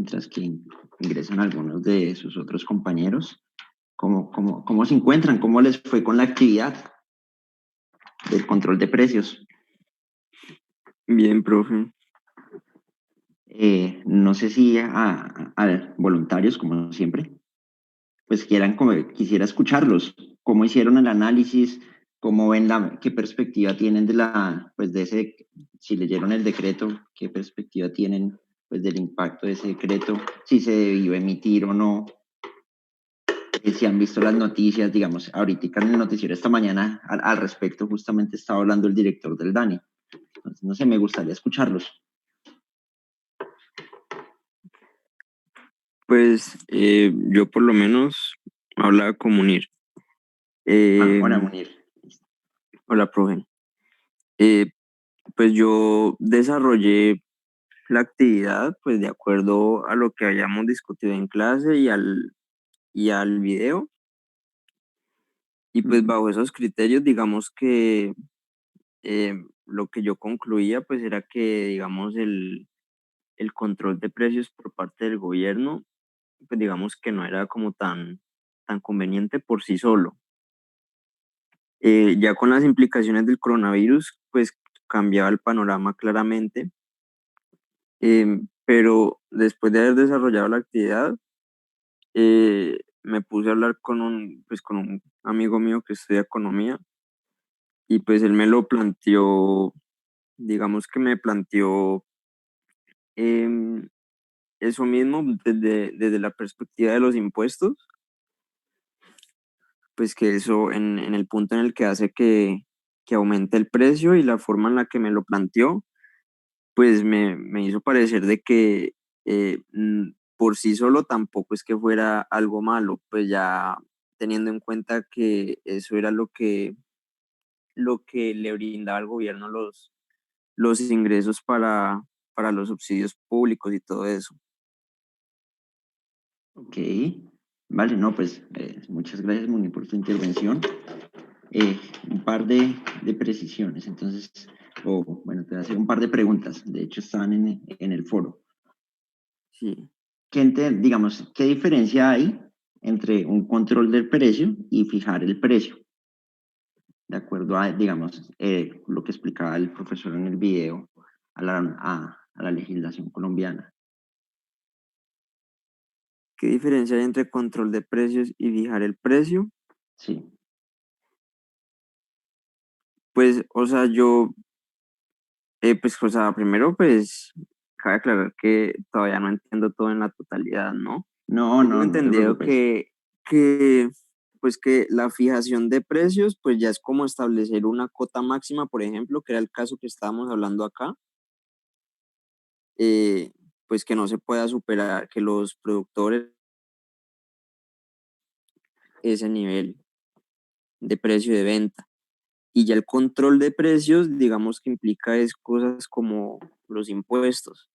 mientras que ingresan algunos de sus otros compañeros. ¿Cómo se encuentran? ¿Cómo les fue con la actividad del control de precios? Bien, profe. No sé si a voluntarios, como siempre, pues quisiera escucharlos. ¿Cómo hicieron el análisis? ¿Cómo ven qué perspectiva tienen pues de ese, si leyeron el decreto, qué perspectiva tienen pues del impacto de ese decreto, si se debió emitir o no? Si han visto las noticias, digamos, ahorita en el noticiero esta mañana al respecto justamente estaba hablando el director del DANI. Entonces, no sé, me gustaría escucharlos. Pues yo por lo menos hablaba con Munir. Hola, Munir. Hola, profe. Eh, pues yo desarrollé la actividad pues de acuerdo a lo que habíamos discutido en clase y al video. Y pues bajo esos criterios, digamos que lo que yo concluía pues era que, digamos, el control de precios por parte del gobierno, pues digamos que no era como tan conveniente por sí solo. Ya con las implicaciones del coronavirus, pues cambiaba el panorama claramente, pero después de haber desarrollado la actividad, me puse a hablar con un amigo mío que estudia economía y pues él me lo planteó, digamos que me planteó em, eso mismo desde la perspectiva de los impuestos, pues que eso en el punto en el que hace que aumente el precio y la forma en la que me lo planteó pues me hizo parecer de que por sí solo tampoco es que fuera algo malo, pues ya teniendo en cuenta que eso era lo que le brindaba al gobierno los ingresos para los subsidios públicos y todo eso. Ok, vale, no, pues muchas gracias, Muni, por tu intervención. Un par de precisiones, entonces, bueno, te voy a hacer un par de preguntas, de hecho estaban en el foro. Sí. Digamos, ¿qué diferencia hay entre un control del precio y fijar el precio? De acuerdo a, digamos, lo que explicaba el profesor en el video, a la legislación colombiana. ¿Qué diferencia hay entre control de precios y fijar el precio? Sí, Pues, o sea, pues, o sea, primero, pues, cabe aclarar que todavía no entiendo todo en la totalidad, ¿no? no, Tengo no, no te entendido preocupes. que la fijación de precios, pues ya es como establecer una cota máxima, por ejemplo, que era el caso que estábamos hablando acá, eh, pues que no se pueda superar, que los productores ese nivel de precio de venta. Y ya el control de precios, digamos que implica es cosas como los impuestos.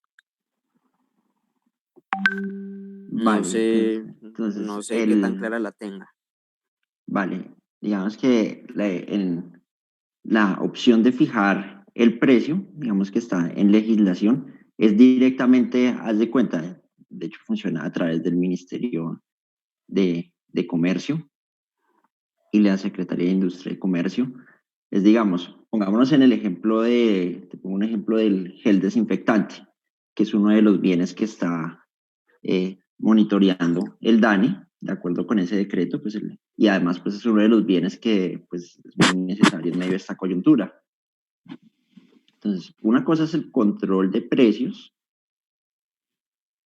No Vale, sé, entonces no sé qué tan clara la tenga. vale, digamos que en la opción de fijar el precio, digamos que está en legislación, es directamente, haz de cuenta, de hecho funciona a través del Ministerio de Comercio y la Secretaría de Industria y Comercio. Es, digamos, pongámonos en el ejemplo te pongo un ejemplo del gel desinfectante, que es uno de los bienes que está monitoreando el DANI, de acuerdo con ese decreto, pues y además pues es uno de los bienes que pues, es muy necesario en medio de esta coyuntura. Entonces, una cosa es el control de precios,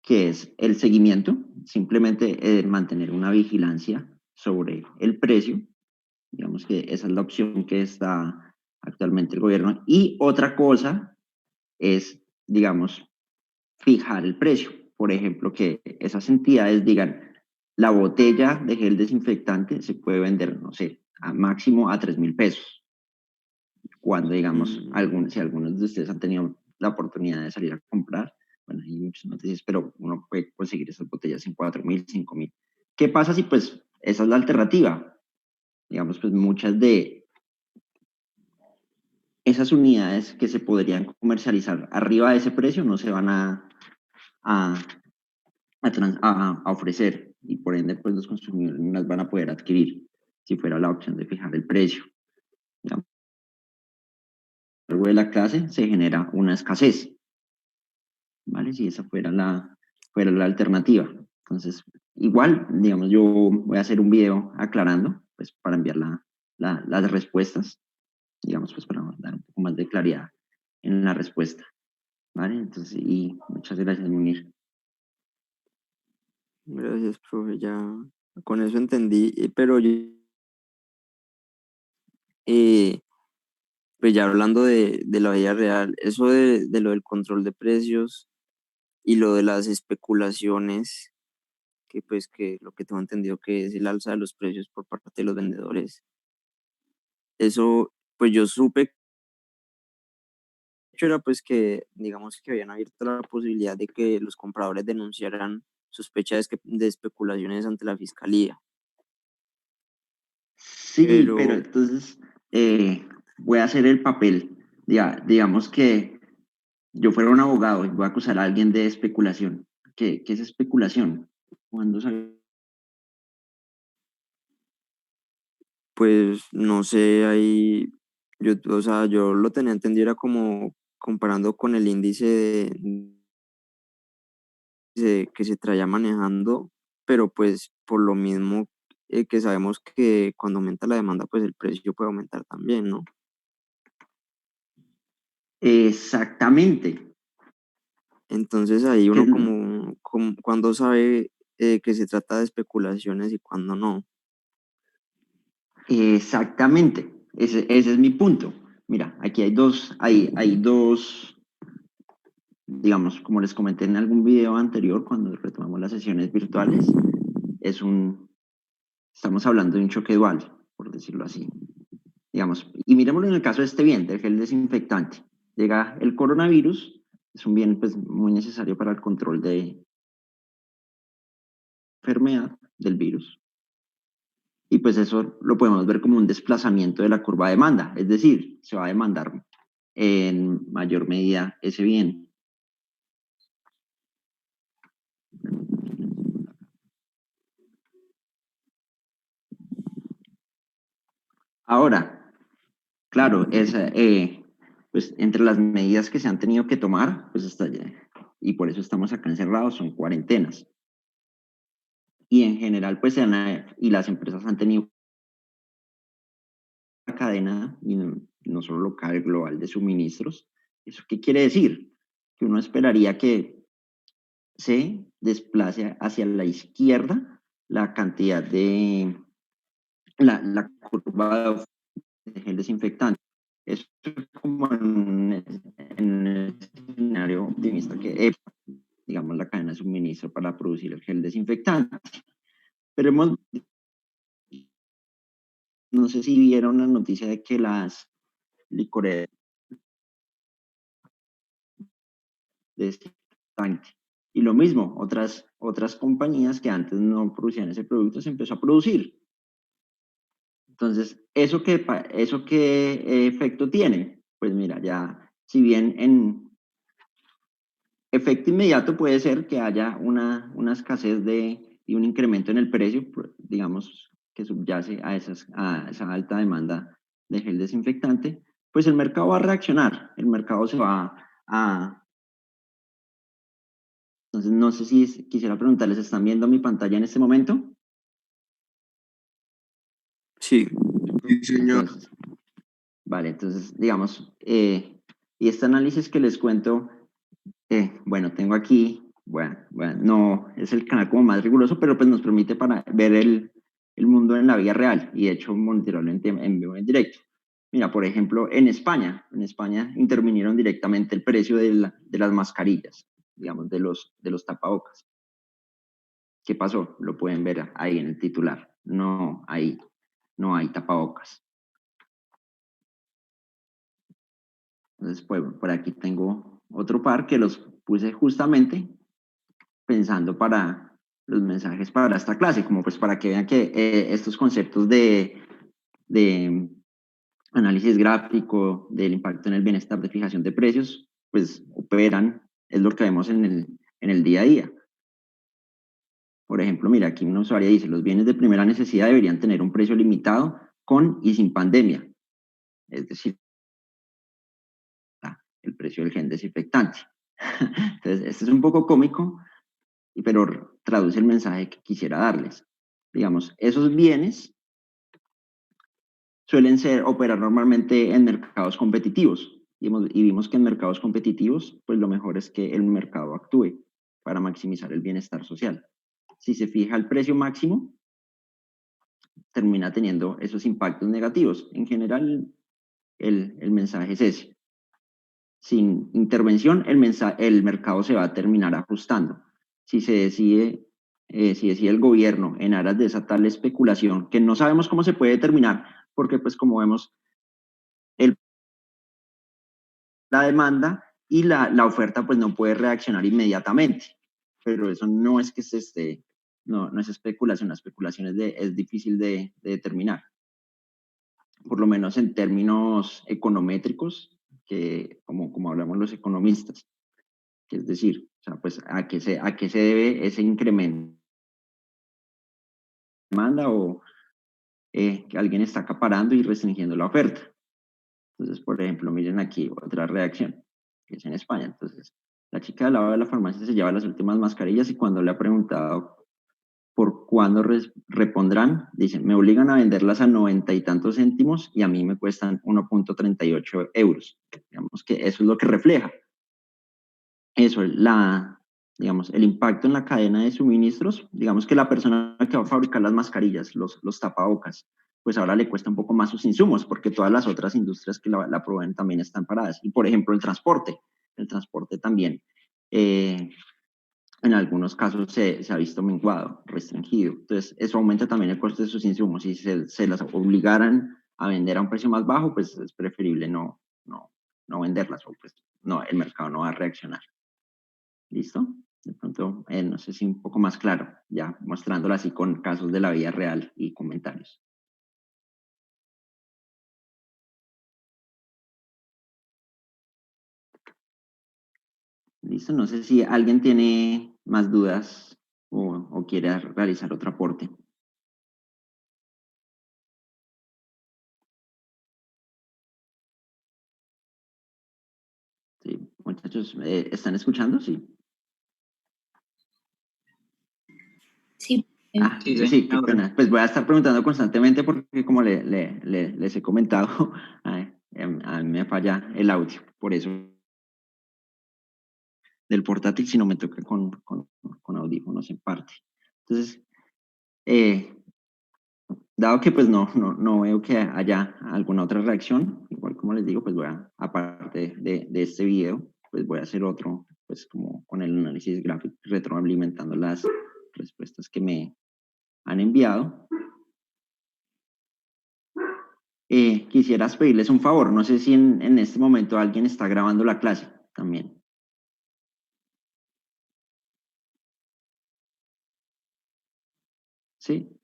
que es el seguimiento, simplemente mantener una vigilancia sobre el precio. Digamos que esa es la opción que está actualmente el gobierno. Y otra cosa es, digamos, fijar el precio. Por ejemplo, que esas entidades digan, la botella de gel desinfectante se puede vender, no sé, a máximo a 3.000 pesos. Cuando, digamos, Mm, si algunos de ustedes han tenido la oportunidad de salir a comprar, bueno, hay muchas noticias, pero uno puede conseguir esas botellas en 4.000, 5.000. ¿Qué pasa si pues esa es la alternativa? Digamos, pues muchas de esas unidades que se podrían comercializar arriba de ese precio no se van a a ofrecer, y por ende pues los consumidores no las van a poder adquirir si fuera la opción de fijar el precio. Digamos, a lo largo de la clase se genera una escasez, ¿vale? Si esa fuera la alternativa. Entonces, igual, digamos, yo voy a hacer un video aclarando, pues para enviar las respuestas, digamos, pues para dar un poco más de claridad en la respuesta, ¿vale? Entonces, y muchas gracias, Munir. Gracias, profe, ya con eso entendí, pero eh, pues ya hablando de la vida real, eso de lo del control de precios y lo de las especulaciones, que pues que lo que tengo entendido que es el alza de los precios por parte de los vendedores, eso pues yo supe que era pues que digamos que habían abierto la posibilidad de que los compradores denunciaran sospechas de especulaciones ante la fiscalía, Sí, pero pero entonces voy a hacer el papel, digamos que yo fuera un abogado y voy a acusar a alguien de especulación. ¿Qué es especulación? ¿Cuándo sale? pues no sé, ahí, yo, o sea, yo lo tenía entendido era como comparando con el índice que se traía manejando, pero pues por lo mismo que sabemos que cuando aumenta la demanda, pues el precio puede aumentar también, ¿no? Exactamente. Entonces ahí Que, uno como cuando sabe que se trata de especulaciones y cuando no. exactamente. Ese es mi punto. Mira, aquí hay dos, digamos, como les comenté en algún video anterior, cuando retomamos las sesiones virtuales, es un, estamos hablando de un choque dual, por decirlo así. Digamos, y miremoslo en el caso de este bien, del gel desinfectante. Llega el coronavirus, es un bien pues, muy necesario para el control de enfermedad del virus. Y pues eso lo podemos ver como un desplazamiento de la curva de demanda, es decir, se va a demandar en mayor medida ese bien. Ahora, claro, pues entre las medidas que se han tenido que tomar, pues está, y por eso estamos acá encerrados, son cuarentenas. Y en general, pues, y las empresas han tenido una cadena, y no solo local, global, de suministros. ¿Eso qué quiere decir? Que uno esperaría que se desplace hacia la izquierda la cantidad de la curva de gel desinfectante. Eso es como en un escenario optimista que, digamos, la cadena de suministro para producir el gel desinfectante. Pero no sé si vieron la noticia de que las licoreras desinfectante. Y lo mismo, otras compañías que antes no producían ese producto se empezó a producir. Entonces, ¿eso qué efecto tiene? Pues mira, ya, si bien en efecto inmediato puede ser que haya una escasez y un incremento en el precio, digamos, que subyace a esa alta demanda de gel desinfectante, pues el mercado va a reaccionar, el mercado se va a... Entonces, no sé si quisiera preguntarles, ¿están viendo mi pantalla en este momento? Sí, Sí, señor. Entonces, vale, entonces, digamos, y este análisis que les cuento, bueno, tengo aquí, bueno, no es el canal como más riguroso, pero pues nos permite para ver el mundo en la vida real y de hecho monitorarlo en vivo, en directo. Mira, por ejemplo, en España intervinieron directamente el precio de las mascarillas, digamos, de los tapabocas. ¿Qué pasó? Lo pueden ver ahí en el titular. No hay tapabocas. Entonces, pues, por aquí tengo otro par que los puse justamente pensando para los mensajes para esta clase, como pues para que vean que estos conceptos de análisis gráfico, del impacto en el bienestar de fijación de precios, pues operan, es lo que vemos en el día a día. Por ejemplo, mira, aquí una usuaria dice, los bienes de primera necesidad deberían tener un precio limitado con y sin pandemia. Es decir, el precio del gen desinfectante. Entonces, este es un poco cómico, pero traduce el mensaje que quisiera darles. Digamos, esos bienes suelen operar normalmente en mercados competitivos. Y vimos que en mercados competitivos, pues lo mejor es que el mercado actúe para maximizar el bienestar social. Si se fija el precio máximo, termina teniendo esos impactos negativos. En general, el mensaje es ese. Sin intervención, el mercado se va a terminar ajustando. Si se decide, si decide el gobierno en aras de esa tal especulación, que no sabemos cómo se puede determinar, porque pues como vemos, la demanda y la oferta pues no puede reaccionar inmediatamente. Pero eso no es que se esté, no es especulación, la especulación es difícil de determinar. Por lo menos en términos econométricos, que como hablamos los economistas, que es decir, o sea, pues a qué se debe ese incremento de demanda o que alguien está acaparando y restringiendo la oferta. Entonces, por ejemplo, miren aquí otra reacción, que es en España. Entonces, la chica del lado de la farmacia se lleva las últimas mascarillas y cuando le ha preguntado por cuándo repondrán, dicen, me obligan a venderlas a 90 y tantos céntimos y a mí me cuestan 1,38 euros. Digamos que eso es lo que refleja. Eso es digamos, el impacto en la cadena de suministros. Digamos que la persona que va a fabricar las mascarillas, los tapabocas, pues ahora le cuesta un poco más sus insumos porque todas las otras industrias que la proveen también están paradas. Y por ejemplo, el transporte también en algunos casos se ha visto menguado, restringido. Entonces, eso aumenta también el costo de sus insumos. Si se las obligaran a vender a un precio más bajo, pues es preferible no venderlas o pues no, el mercado no va a reaccionar. ¿Listo? De pronto, no sé si un poco más claro, ya mostrándolo así con casos de la vida real y comentarios. ¿Listo? No sé si alguien tiene más dudas o quiere realizar otro aporte. Sí, muchachos, ¿están escuchando? Sí. Sí. Sí, qué pena. Pues voy a estar preguntando constantemente porque como les he comentado, a mí me falla el audio. Por eso del portátil si no me toca con audífonos en parte. Entonces, dado que pues no veo que haya alguna otra reacción, igual como les digo, pues voy a, aparte de este video, pues voy a hacer otro, pues como con el análisis gráfico, retroalimentando las respuestas que me han enviado. Quisieras pedirles un favor, no sé si en este momento alguien está grabando la clase también. ¿Sí?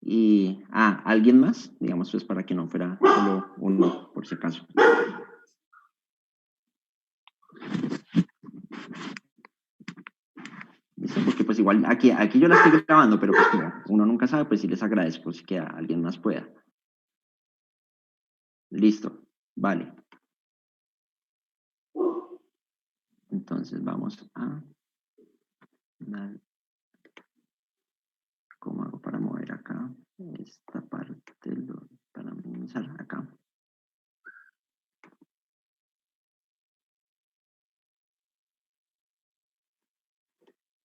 Y, ¿alguien más? Digamos, pues para que no fuera solo uno, por si acaso. ¿Listo? Porque pues igual aquí yo la estoy grabando, pero pues como uno nunca sabe, pues sí les agradezco si que alguien más pueda. Listo, vale. Entonces vamos a... ¿Cómo hago para mover acá? Esta parte, para minimizar acá.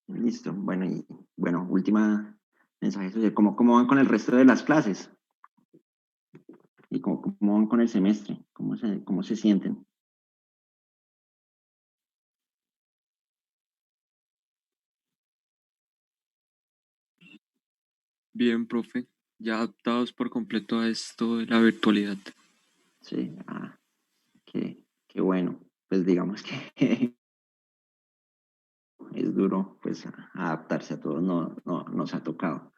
Listo, bueno, y bueno, última mensaje social. ¿Cómo van con el resto de las clases? ¿Y cómo van con el semestre? ¿Cómo se sienten? Bien, profe, ya adaptados por completo a esto de la virtualidad. Sí, qué bueno. Pues digamos que es duro pues adaptarse a todo, no nos ha tocado.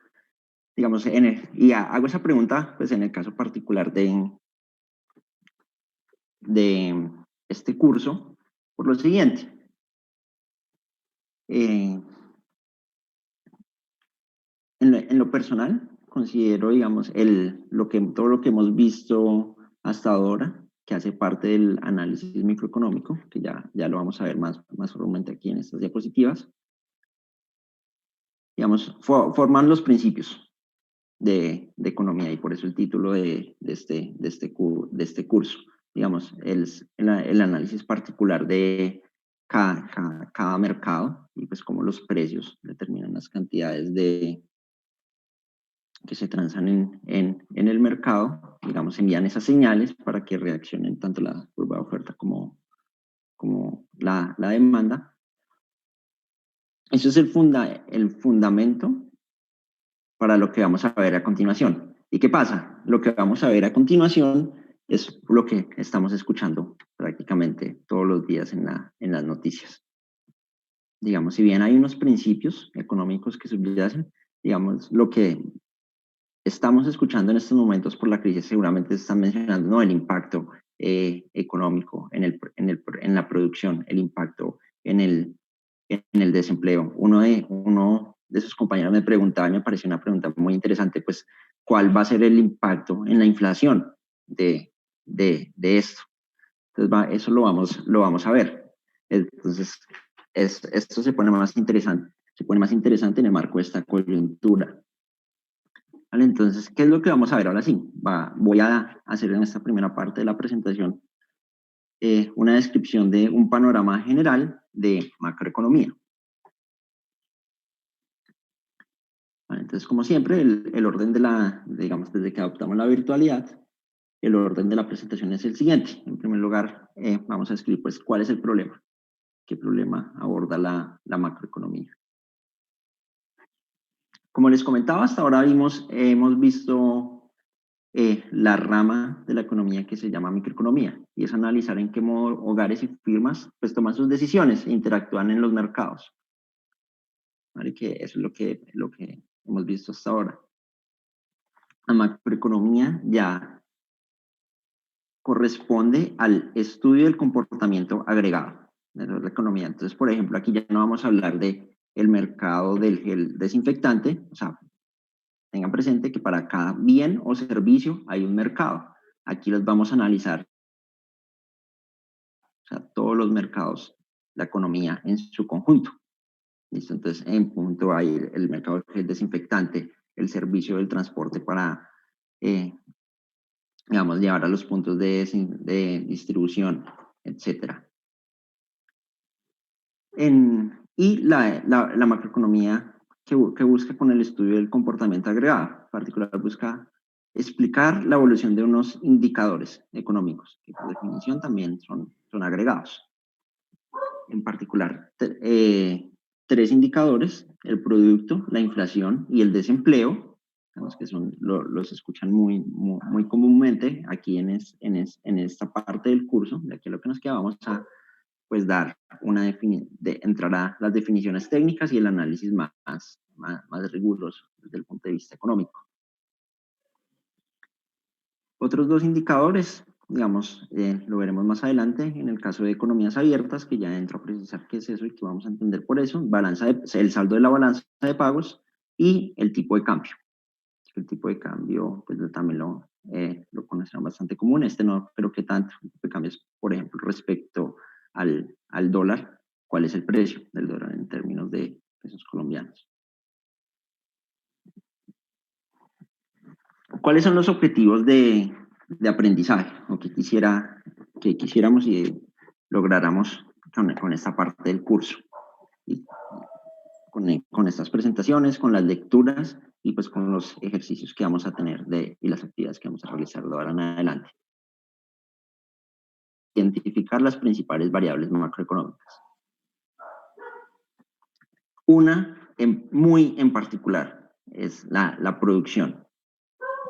Digamos, y hago esa pregunta pues en el caso particular de este curso, por lo siguiente. lo personal, considero, digamos, todo lo que hemos visto hasta ahora, que hace parte del análisis microeconómico, que ya lo vamos a ver más formalmente aquí en estas diapositivas, digamos, forman los principios de economía, y por eso el título de este curso. Digamos, el análisis particular de cada mercado, y pues cómo los precios determinan las cantidades que se transan en el mercado, digamos, envían esas señales para que reaccionen tanto la curva de oferta como la demanda. Eso es el fundamento para lo que vamos a ver a continuación. ¿Y qué pasa? Lo que vamos a ver a continuación es lo que estamos escuchando prácticamente todos los días en las noticias. Digamos, si bien hay unos principios económicos que subyacen, digamos, lo que estamos escuchando en estos momentos por la crisis seguramente se están mencionando, ¿no? El impacto económico en la producción, el impacto en el desempleo. Uno de sus compañeros me preguntaba, y me pareció una pregunta muy interesante, pues, ¿cuál va a ser el impacto en la inflación de esto? Entonces, eso lo vamos a ver. Entonces, esto se pone más interesante en el marco de esta coyuntura. ¿Vale? Entonces, ¿qué es lo que vamos a ver ahora sí? Voy a hacer en esta primera parte de la presentación una descripción de un panorama general de macroeconomía. Vale, entonces, como siempre, el orden digamos, desde que adoptamos la virtualidad, el orden de la presentación es el siguiente. En primer lugar, vamos a escribir, pues, cuál es el problema. ¿Qué problema aborda la macroeconomía? Como les comentaba, hasta ahora hemos visto la rama de la economía que se llama microeconomía, y es analizar en qué modo hogares y firmas pues toman sus decisiones e interactúan en los mercados. ¿Vale? Que eso es lo que hemos visto hasta ahora. La macroeconomía ya corresponde al estudio del comportamiento agregado de la economía. Entonces, por ejemplo, aquí ya no vamos a hablar de el mercado del gel desinfectante, o sea, tengan presente que para cada bien o servicio hay un mercado. Aquí los vamos a analizar, o sea, todos los mercados, la economía en su conjunto. ¿Listo? Entonces, en punto hay el mercado del desinfectante, el servicio del transporte para, digamos, llevar a los puntos de distribución, etc. Y la macroeconomía que busca con el estudio del comportamiento agregado, en particular busca explicar la evolución de unos indicadores económicos, que por definición también son agregados. En particular, tres indicadores: el producto, la inflación y el desempleo, que los escuchan muy comúnmente aquí en esta parte del curso. De aquí a lo que nos queda, vamos a pues entrar a las definiciones técnicas y el análisis más riguroso desde el punto de vista económico. Otros dos indicadores, digamos, lo veremos más adelante en el caso de economías abiertas, que ya entro a precisar qué es eso y qué vamos a entender por eso: el saldo de la balanza de pagos y el tipo de cambio. El tipo de cambio, pues también lo conocen bastante común. No creo que tanto. El tipo de cambio es, por ejemplo, respecto al dólar, cuál es el precio del dólar en términos de pesos colombianos. ¿Cuáles son los objetivos de aprendizaje o que quisiéramos y lográramos con esta parte del curso? Y con estas presentaciones, con las lecturas y pues con los ejercicios que vamos a tener y las actividades que vamos a realizar de ahora en adelante. Identificar las principales variables macroeconómicas. Una muy en particular es la producción,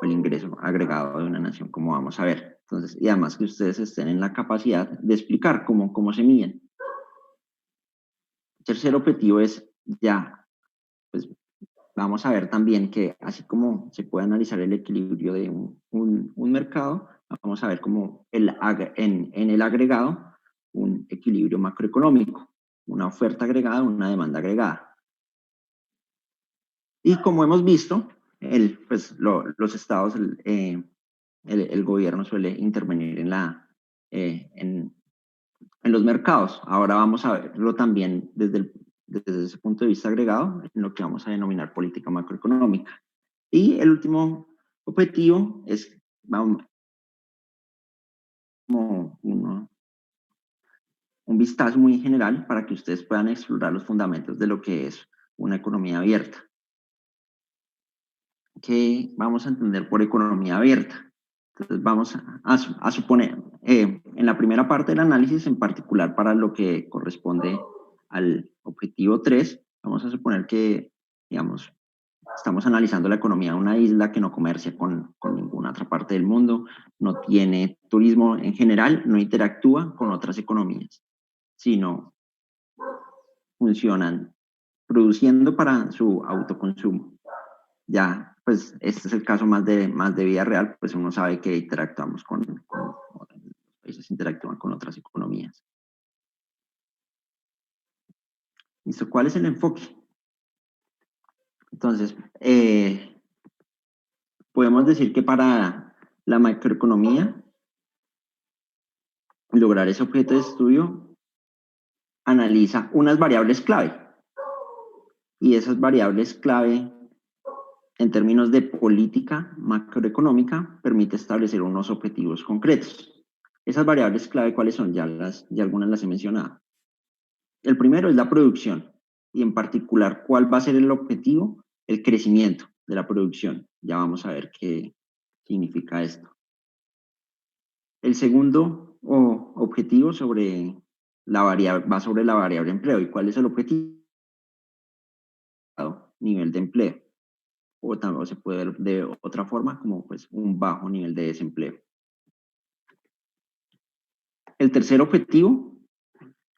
o el ingreso agregado de una nación, como vamos a ver. Entonces, y además que ustedes estén en la capacidad de explicar cómo se miden. El tercer objetivo es pues vamos a ver también que así como se puede analizar el equilibrio de un mercado, vamos a ver cómo en el agregado un equilibrio macroeconómico, una oferta agregada, una demanda agregada. Y como hemos visto, los estados, el gobierno suele intervenir en los mercados. Ahora vamos a verlo también desde ese punto de vista agregado en lo que vamos a denominar política macroeconómica. Y el último objetivo es como un vistazo muy general para que ustedes puedan explorar los fundamentos de lo que es una economía abierta. ¿Qué vamos a entender por economía abierta? Entonces vamos a suponer, en la primera parte del análisis, en particular para lo que corresponde al objetivo 3, vamos a suponer que, digamos, estamos analizando la economía de una isla que no comercia con ninguna otra parte del mundo, no tiene turismo en general, no interactúa con otras economías, sino funcionan produciendo para su autoconsumo. Ya, pues este es el caso más de vida real, pues uno sabe que interactuamos los países interactúan con otras economías. ¿Listo? ¿Cuál es el enfoque? Entonces, podemos decir que para la macroeconomía, lograr ese objeto de estudio analiza unas variables clave. Y esas variables clave, en términos de política macroeconómica, permite establecer unos objetivos concretos. Esas variables clave, ¿cuáles son? Ya algunas las he mencionado. El primero es la producción, y en particular, ¿cuál va a ser el objetivo? El crecimiento de la producción. Ya vamos a ver qué significa esto. El segundo objetivo va sobre la variable empleo. ¿Y cuál es el objetivo? Nivel de empleo. O también se puede ver de otra forma como pues un bajo nivel de desempleo. El tercer objetivo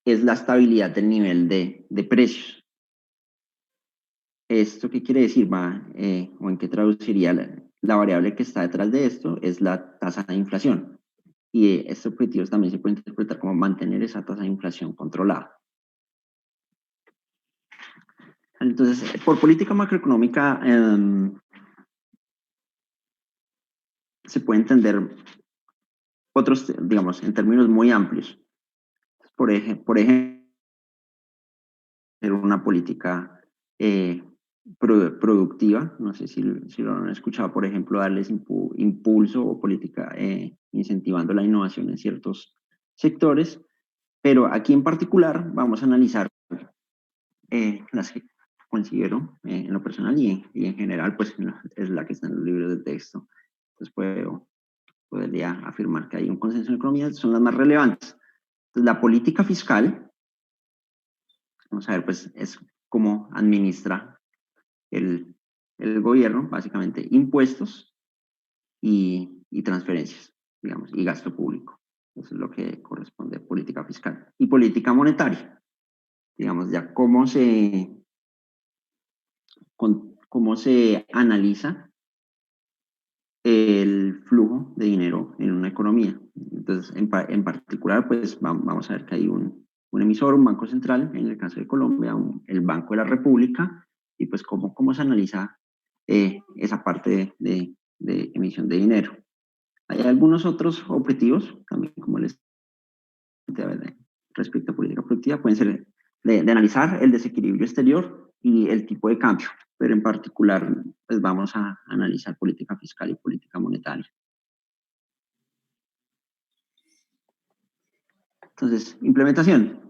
es la estabilidad del nivel de precios. ¿Esto qué quiere decir? ¿O en qué traduciría la variable que está detrás de esto? Es la tasa de inflación. Y este objetivo también se puede interpretar como mantener esa tasa de inflación controlada. Entonces, por política macroeconómica se puede entender otros, digamos, en términos muy amplios. Por ejemplo, una política productiva, no sé si lo han escuchado, por ejemplo, darles impulso o política incentivando la innovación en ciertos sectores, pero aquí en particular vamos a analizar las que considero en lo personal y en general, pues es la que está en los libros de texto. Entonces podría afirmar que hay un consenso en economía, son las más relevantes. Entonces, la política fiscal, vamos a ver, pues es cómo administra el gobierno, básicamente impuestos y transferencias, digamos, y gasto público. Eso es lo que corresponde a política fiscal. Y política monetaria, digamos, ya cómo se analiza el flujo de dinero en una economía. Entonces, en particular, pues vamos a ver que hay un emisor, un banco central, en el caso de Colombia, el Banco de la República, y pues cómo se analiza esa parte de emisión de dinero. Hay algunos otros objetivos, también como respecto a política productiva, pueden ser de analizar el desequilibrio exterior y el tipo de cambio, pero en particular pues vamos a analizar política fiscal y política monetaria. Entonces, implementación.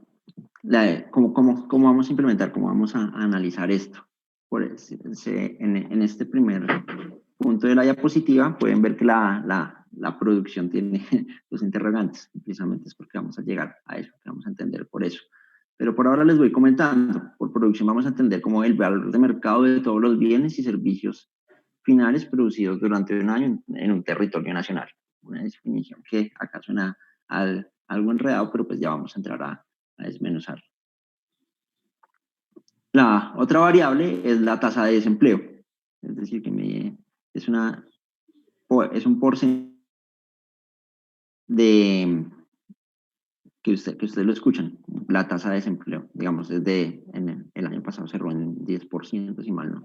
¿Cómo vamos a implementar? ¿Cómo vamos a analizar esto? En este primer punto de la diapositiva pueden ver que la producción tiene los interrogantes, precisamente es porque vamos a llegar a eso, que vamos a entender por eso. Pero por ahora les voy comentando. Por producción vamos a entender como el valor de mercado de todos los bienes y servicios finales producidos durante un año en un territorio nacional. Una definición que acá suena algo enredado, pero pues ya vamos a entrar a desmenuzar. La otra variable es la tasa de desempleo, es decir, que es un porcentaje que ustedes lo escuchan, la tasa de desempleo, digamos, desde el año pasado cerró en 10%, si mal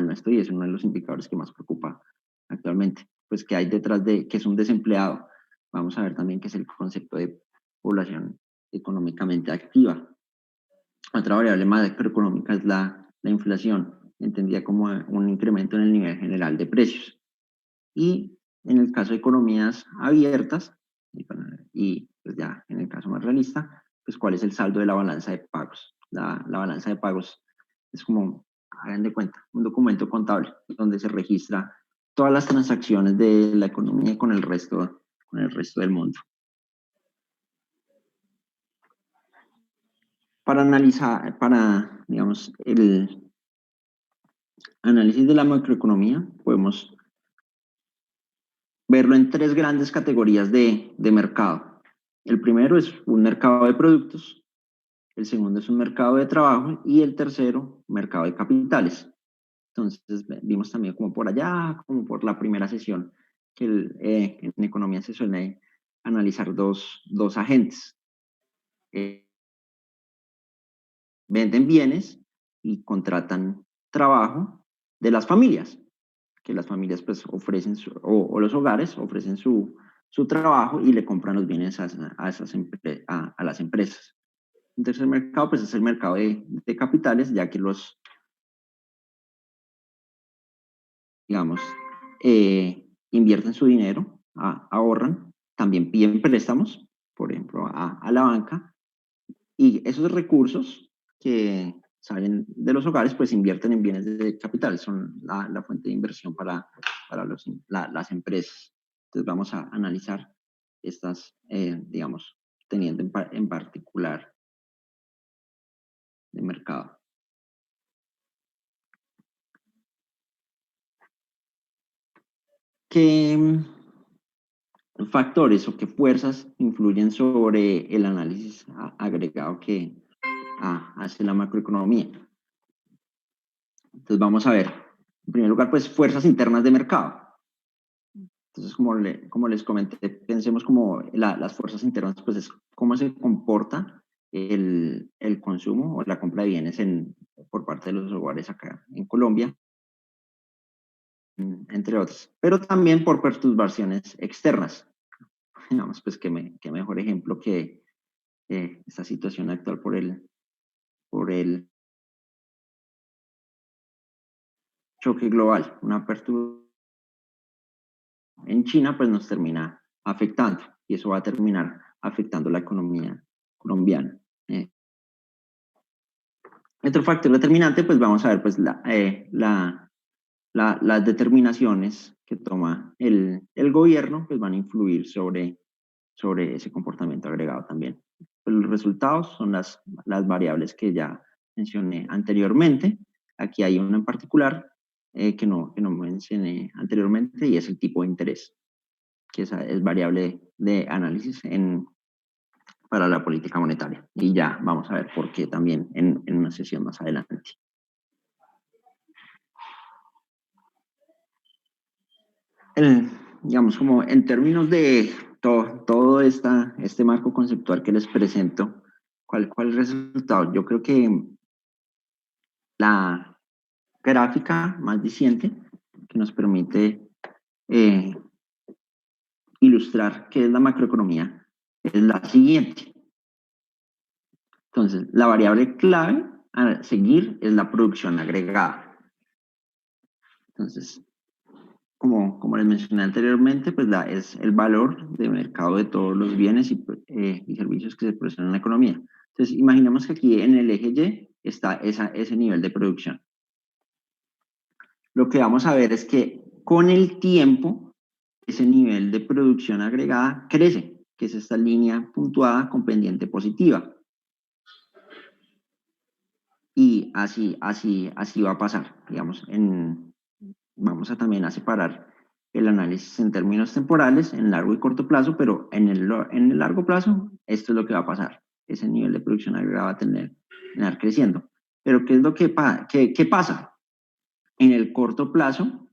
no estoy, es uno de los indicadores que más preocupa actualmente. Pues, ¿qué hay detrás de qué es un desempleado? Vamos a ver también qué es el concepto de población económicamente activa. Otra variable macroeconómica es la inflación, entendida como un incremento en el nivel general de precios. Y en el caso de economías abiertas, y pues ya en el caso más realista, pues cuál es el saldo de la balanza de pagos. La balanza de pagos es como, hagan de cuenta, un documento contable donde se registra todas las transacciones de la economía con el resto del mundo. Para analizar, digamos, el análisis de la macroeconomía, podemos verlo en tres grandes categorías de mercado. El primero es un mercado de productos, el segundo es un mercado de trabajo y el tercero, mercado de capitales. Entonces, vimos también como por allá, como por la primera sesión, que en economía se suele analizar dos agentes. Venden bienes y contratan trabajo de las familias, que las familias pues ofrecen, o los hogares ofrecen su trabajo y le compran los bienes a las empresas. Un tercer mercado pues es el mercado de capitales, ya que los, digamos, invierten su dinero, ahorran, también piden préstamos, por ejemplo, a la banca, y esos recursos que salen de los hogares, pues invierten en bienes de capital, son la fuente de inversión para las empresas. Entonces vamos a analizar estas, digamos, teniendo en particular de mercado. ¿Qué factores o qué fuerzas influyen sobre el análisis agregado que hace la macroeconomía? Entonces vamos a ver, en primer lugar, pues fuerzas internas de mercado. Entonces, como les comenté, pensemos como las fuerzas internas, pues es cómo se comporta el consumo o la compra de bienes por parte de los hogares acá en Colombia, entre otros, pero también por perturbaciones externas. Digamos, pues qué mejor ejemplo que esta situación actual por el choque global, una perturbación en China, pues nos termina afectando y eso va a terminar afectando la economía colombiana. Otro factor determinante, pues vamos a ver pues las determinaciones que toma el gobierno, pues van a influir sobre ese comportamiento agregado también. Pues los resultados son las variables que ya mencioné anteriormente. Aquí hay una en particular que no mencioné anteriormente y es el tipo de interés, que es variable de análisis para la política monetaria. Y ya vamos a ver por qué también en una sesión más adelante. Digamos, como en términos de todo este marco conceptual que les presento, ¿cuál es el resultado? Yo creo que la gráfica más diciente que nos permite ilustrar qué es la macroeconomía es la siguiente. Entonces, la variable clave a seguir es la producción agregada. Entonces, como les mencioné anteriormente, pues es el valor de mercado de todos los bienes y servicios que se producen en la economía. Entonces, imaginemos que aquí en el eje Y está ese nivel de producción. Lo que vamos a ver es que con el tiempo, ese nivel de producción agregada crece, que es esta línea puntuada con pendiente positiva. Y así va a pasar, digamos, vamos a también a separar el análisis en términos temporales, en largo y corto plazo, pero en el largo plazo, esto es lo que va a pasar. Ese nivel de producción agregada va a tener creciendo. Pero ¿qué es lo que pasa? En el corto plazo,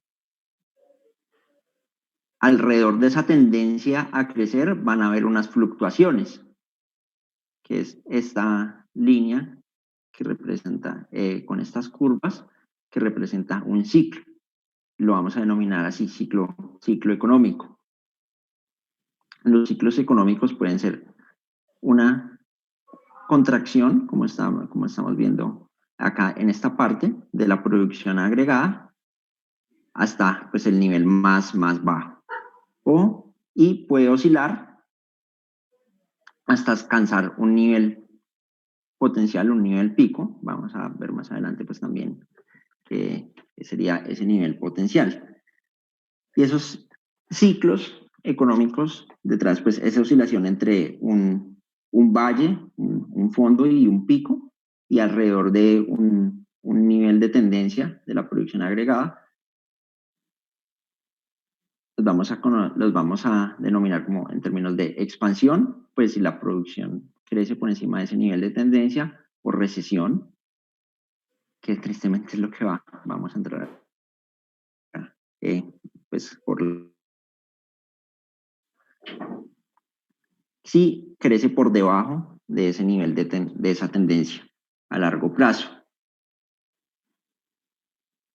alrededor de esa tendencia a crecer van a haber unas fluctuaciones. que es esta línea que representa, con estas curvas, que representa un ciclo. Lo vamos a denominar así, ciclo económico. Los ciclos económicos pueden ser una contracción, como estamos viendo acá en esta parte, de la producción agregada hasta pues, el nivel más bajo. Y puede oscilar hasta alcanzar un nivel potencial, un nivel pico. Vamos a ver más adelante pues también que sería ese nivel potencial. Y esos ciclos económicos detrás, pues esa oscilación entre un valle, un fondo y un pico, y alrededor de un nivel de tendencia de la producción agregada, los vamos a denominar como en términos de expansión, pues si la producción crece por encima de ese nivel de tendencia, o recesión, que tristemente es lo que vamos a entrar acá, pues si crece por debajo de ese nivel de esa tendencia a largo plazo.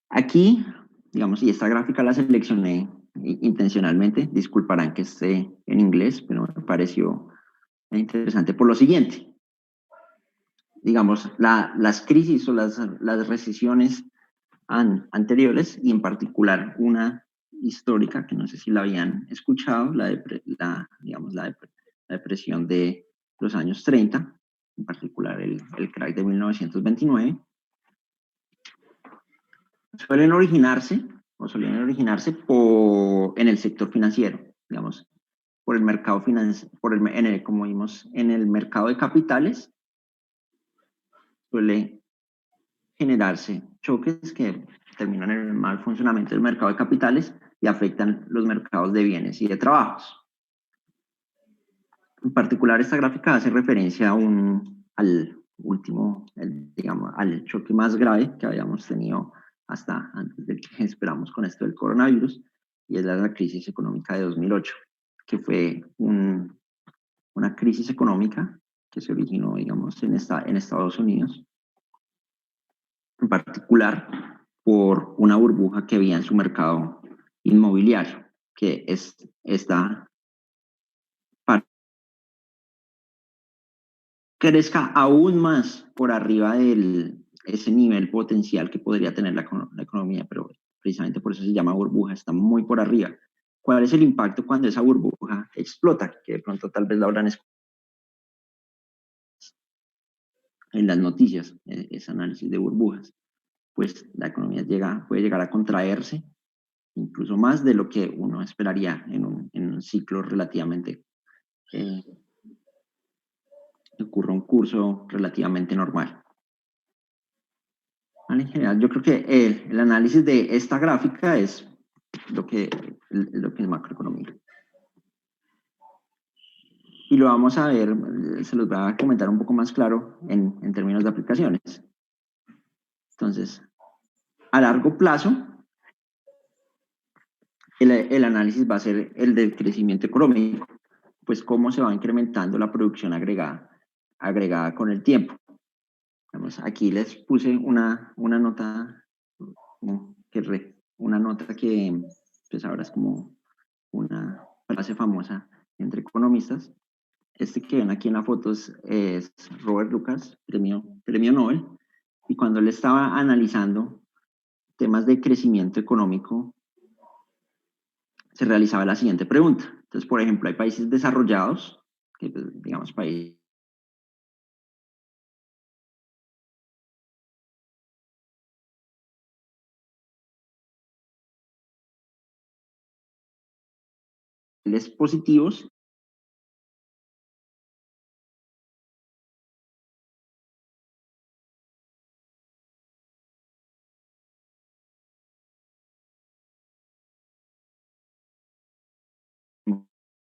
Aquí, digamos, y esta gráfica la seleccioné intencionalmente, disculparán que esté en inglés, pero me pareció interesante por lo siguiente. Digamos, las crisis o las recesiones anteriores, y en particular una histórica, que no sé si la habían escuchado, la depresión de los años 30, en particular el crack de 1929, solían originarse en el sector financiero, digamos, por el mercado financiero, como vimos, en el mercado de capitales, suele generarse choques que terminan en el mal funcionamiento del mercado de capitales y afectan los mercados de bienes y de trabajos. En particular, esta gráfica hace referencia al último, digamos, al choque más grave que habíamos tenido hasta antes de que esperamos con esto del coronavirus, y es la crisis económica de 2008, que fue una crisis económica que se originó, digamos, en Estados Unidos, en particular por una burbuja que había en su mercado inmobiliario, que es esta crezca aún más por arriba de ese nivel potencial que podría tener la economía, pero precisamente por eso se llama burbuja, está muy por arriba. ¿Cuál es el impacto cuando esa burbuja explota? Que de pronto tal vez la habrán escuchado en las noticias, ese análisis de burbujas. Pues la economía puede llegar a contraerse incluso más de lo que uno esperaría en un ciclo relativamente ocurra un curso relativamente normal. En general, yo creo que el análisis de esta gráfica es lo que es macroeconomía. Y lo vamos a ver, se los voy a comentar un poco más claro en términos de aplicaciones. Entonces, a largo plazo, el análisis va a ser el del crecimiento económico, pues cómo se va incrementando la producción agregada con el tiempo. Vamos, aquí les puse una nota que pues ahora es como una frase famosa entre economistas. Este que ven aquí en la foto es Robert Lucas, premio Nobel, y cuando él estaba analizando temas de crecimiento económico, se realizaba la siguiente pregunta. Entonces, por ejemplo, hay países desarrollados, que pues, digamos países positivos,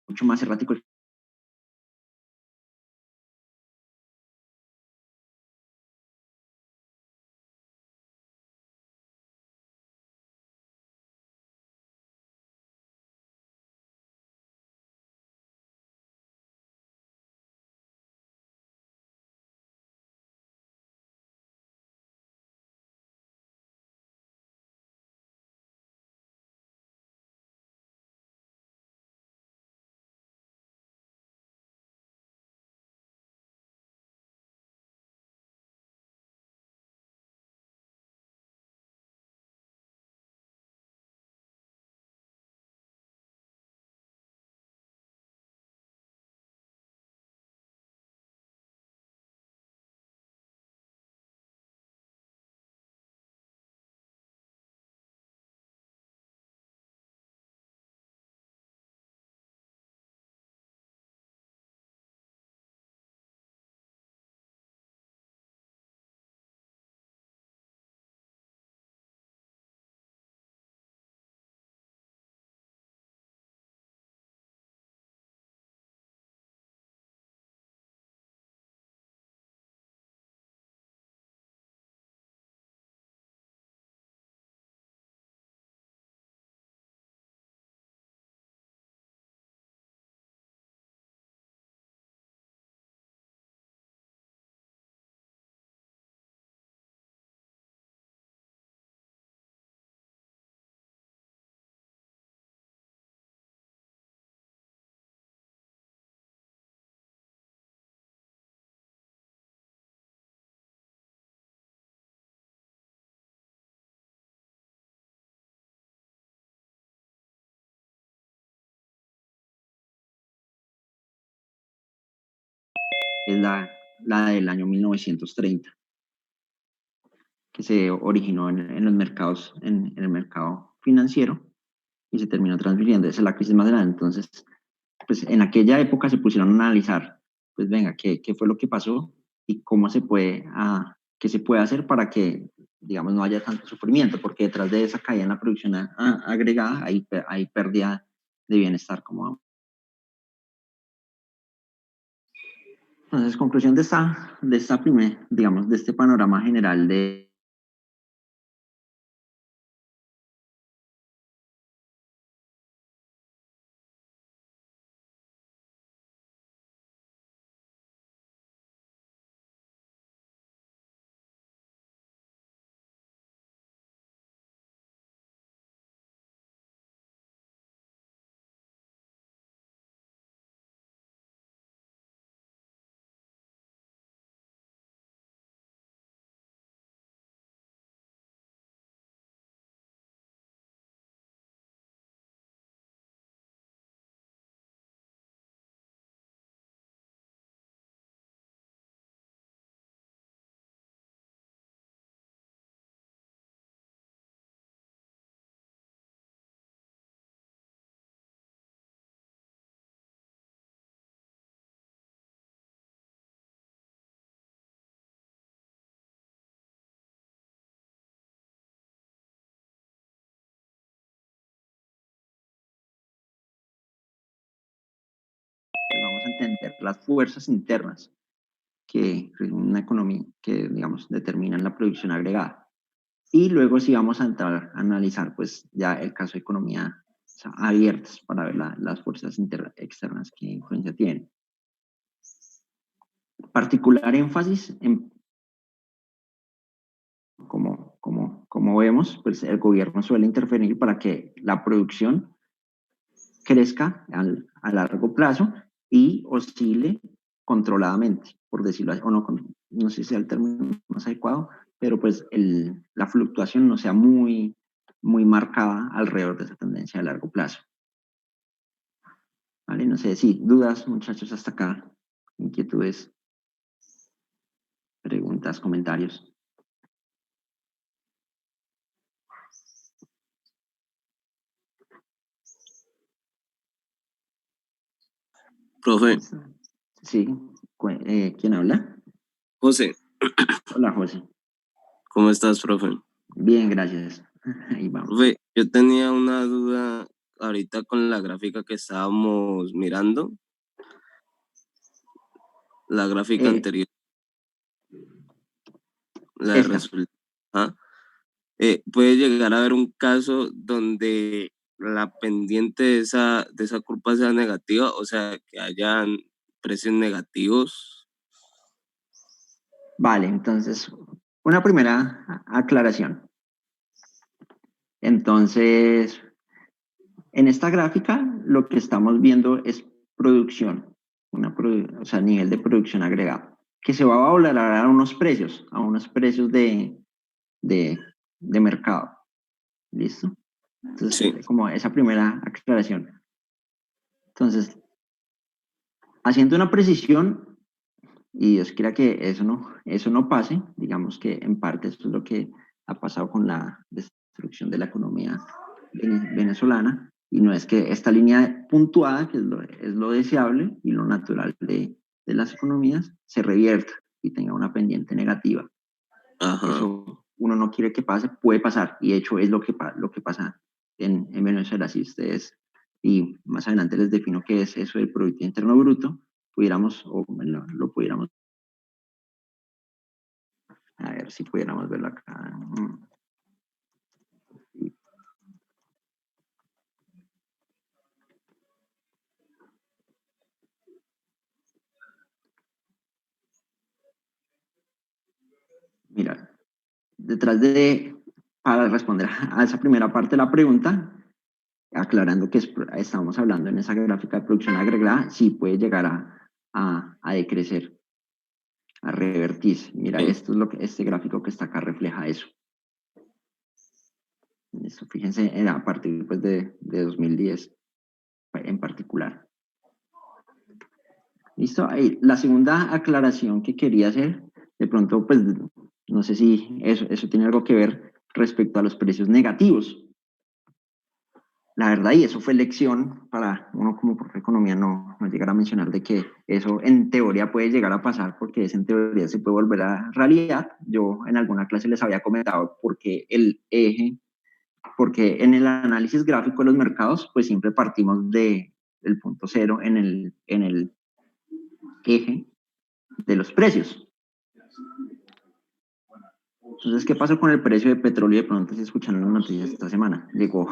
mucho más errático el es la del año 1930, que se originó en los mercados, en el mercado financiero y se terminó transfiriendo. Esa es la crisis más grande. Entonces, pues en aquella época se pusieron a analizar, pues venga, qué fue lo que pasó y cómo se puede, qué se puede hacer para que, digamos, no haya tanto sufrimiento, porque detrás de esa caída en la producción agregada hay pérdida de bienestar. Entonces, conclusión de esta primer, digamos, de este panorama general de pues vamos a entender las fuerzas internas que una economía que, digamos, determinan la producción agregada. Y luego sí vamos a entrar a analizar, pues, ya el caso de economía, o sea, abiertas para ver las fuerzas externas que influencia tienen. Particular énfasis en, como vemos, pues el gobierno suele intervenir para que la producción crezca a largo plazo y oscile controladamente, por decirlo así, o no sé si sea el término más adecuado, pero pues la fluctuación no sea muy marcada alrededor de esa tendencia a largo plazo. ¿Vale? No sé si dudas, muchachos, hasta acá, inquietudes, preguntas, comentarios. Profe, Sí, ¿quién habla? José, Hola, José. ¿cómo estás, profe? Bien, gracias. Ahí vamos. Profe, yo tenía una duda ahorita con la gráfica que estábamos mirando, la gráfica anterior, la de Esta. resultados. Puede llegar a haber un caso donde la pendiente de esa curva sea negativa, o sea, que hayan precios negativos. Vale, entonces, una primera aclaración. Entonces, en esta gráfica lo que estamos viendo es producción, o sea, nivel de producción agregado, que se va a valorar a unos precios de mercado. ¿Listo? Entonces, Sí. como esa primera aclaración. Entonces, haciendo una precisión, y Dios quiera que eso no pase, digamos que en parte esto es lo que ha pasado con la destrucción de la economía venezolana, y no es que esta línea puntuada, que es lo deseable y lo natural de las economías, se revierta y tenga una pendiente negativa. Ajá. Eso uno no quiere que pase, puede pasar, y de hecho es lo que pasa en Venezuela. Si ustedes, y más adelante les defino qué es eso del Producto Interno Bruto, lo pudiéramos, a ver si pudiéramos verlo acá. Mira, para responder a esa primera parte de la pregunta, aclarando que estamos hablando en esa gráfica de producción agregada, sí puede llegar a decrecer, a revertirse. Mira, Sí. esto es este gráfico que está acá refleja eso. Esto, fíjense, a partir pues, de 2010 en particular. ¿Listo? Ahí, la segunda aclaración que quería hacer, de pronto, pues, no sé si eso tiene algo que ver respecto a los precios negativos. La verdad, y eso fue lección para uno como profe de economía no llegar a mencionar de que eso en teoría puede llegar a pasar porque eso en teoría se puede volver a realidad. Yo en alguna clase les había comentado porque porque en el análisis gráfico de los mercados, pues siempre partimos del punto cero en el eje de los precios. Entonces, ¿qué pasó con el precio de petróleo? De pronto se escucharon las noticias esta semana. Llegó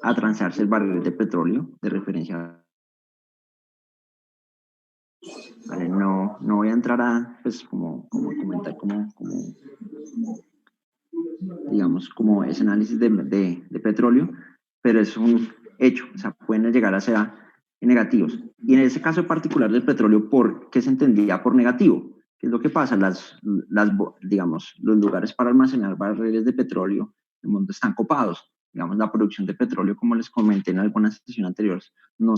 a transarse el barril de petróleo de referencia. Vale, no voy a entrar a, pues, como comentar, digamos, como ese análisis de petróleo, pero es un hecho, o sea, pueden llegar a ser negativos. Y en ese caso particular del petróleo, ¿por qué se entendía por negativo? ¿Qué es lo que pasa? Digamos, los lugares para almacenar barriles de petróleo del mundo están copados. Digamos, la producción de petróleo, como les comenté en alguna sesión anterior, no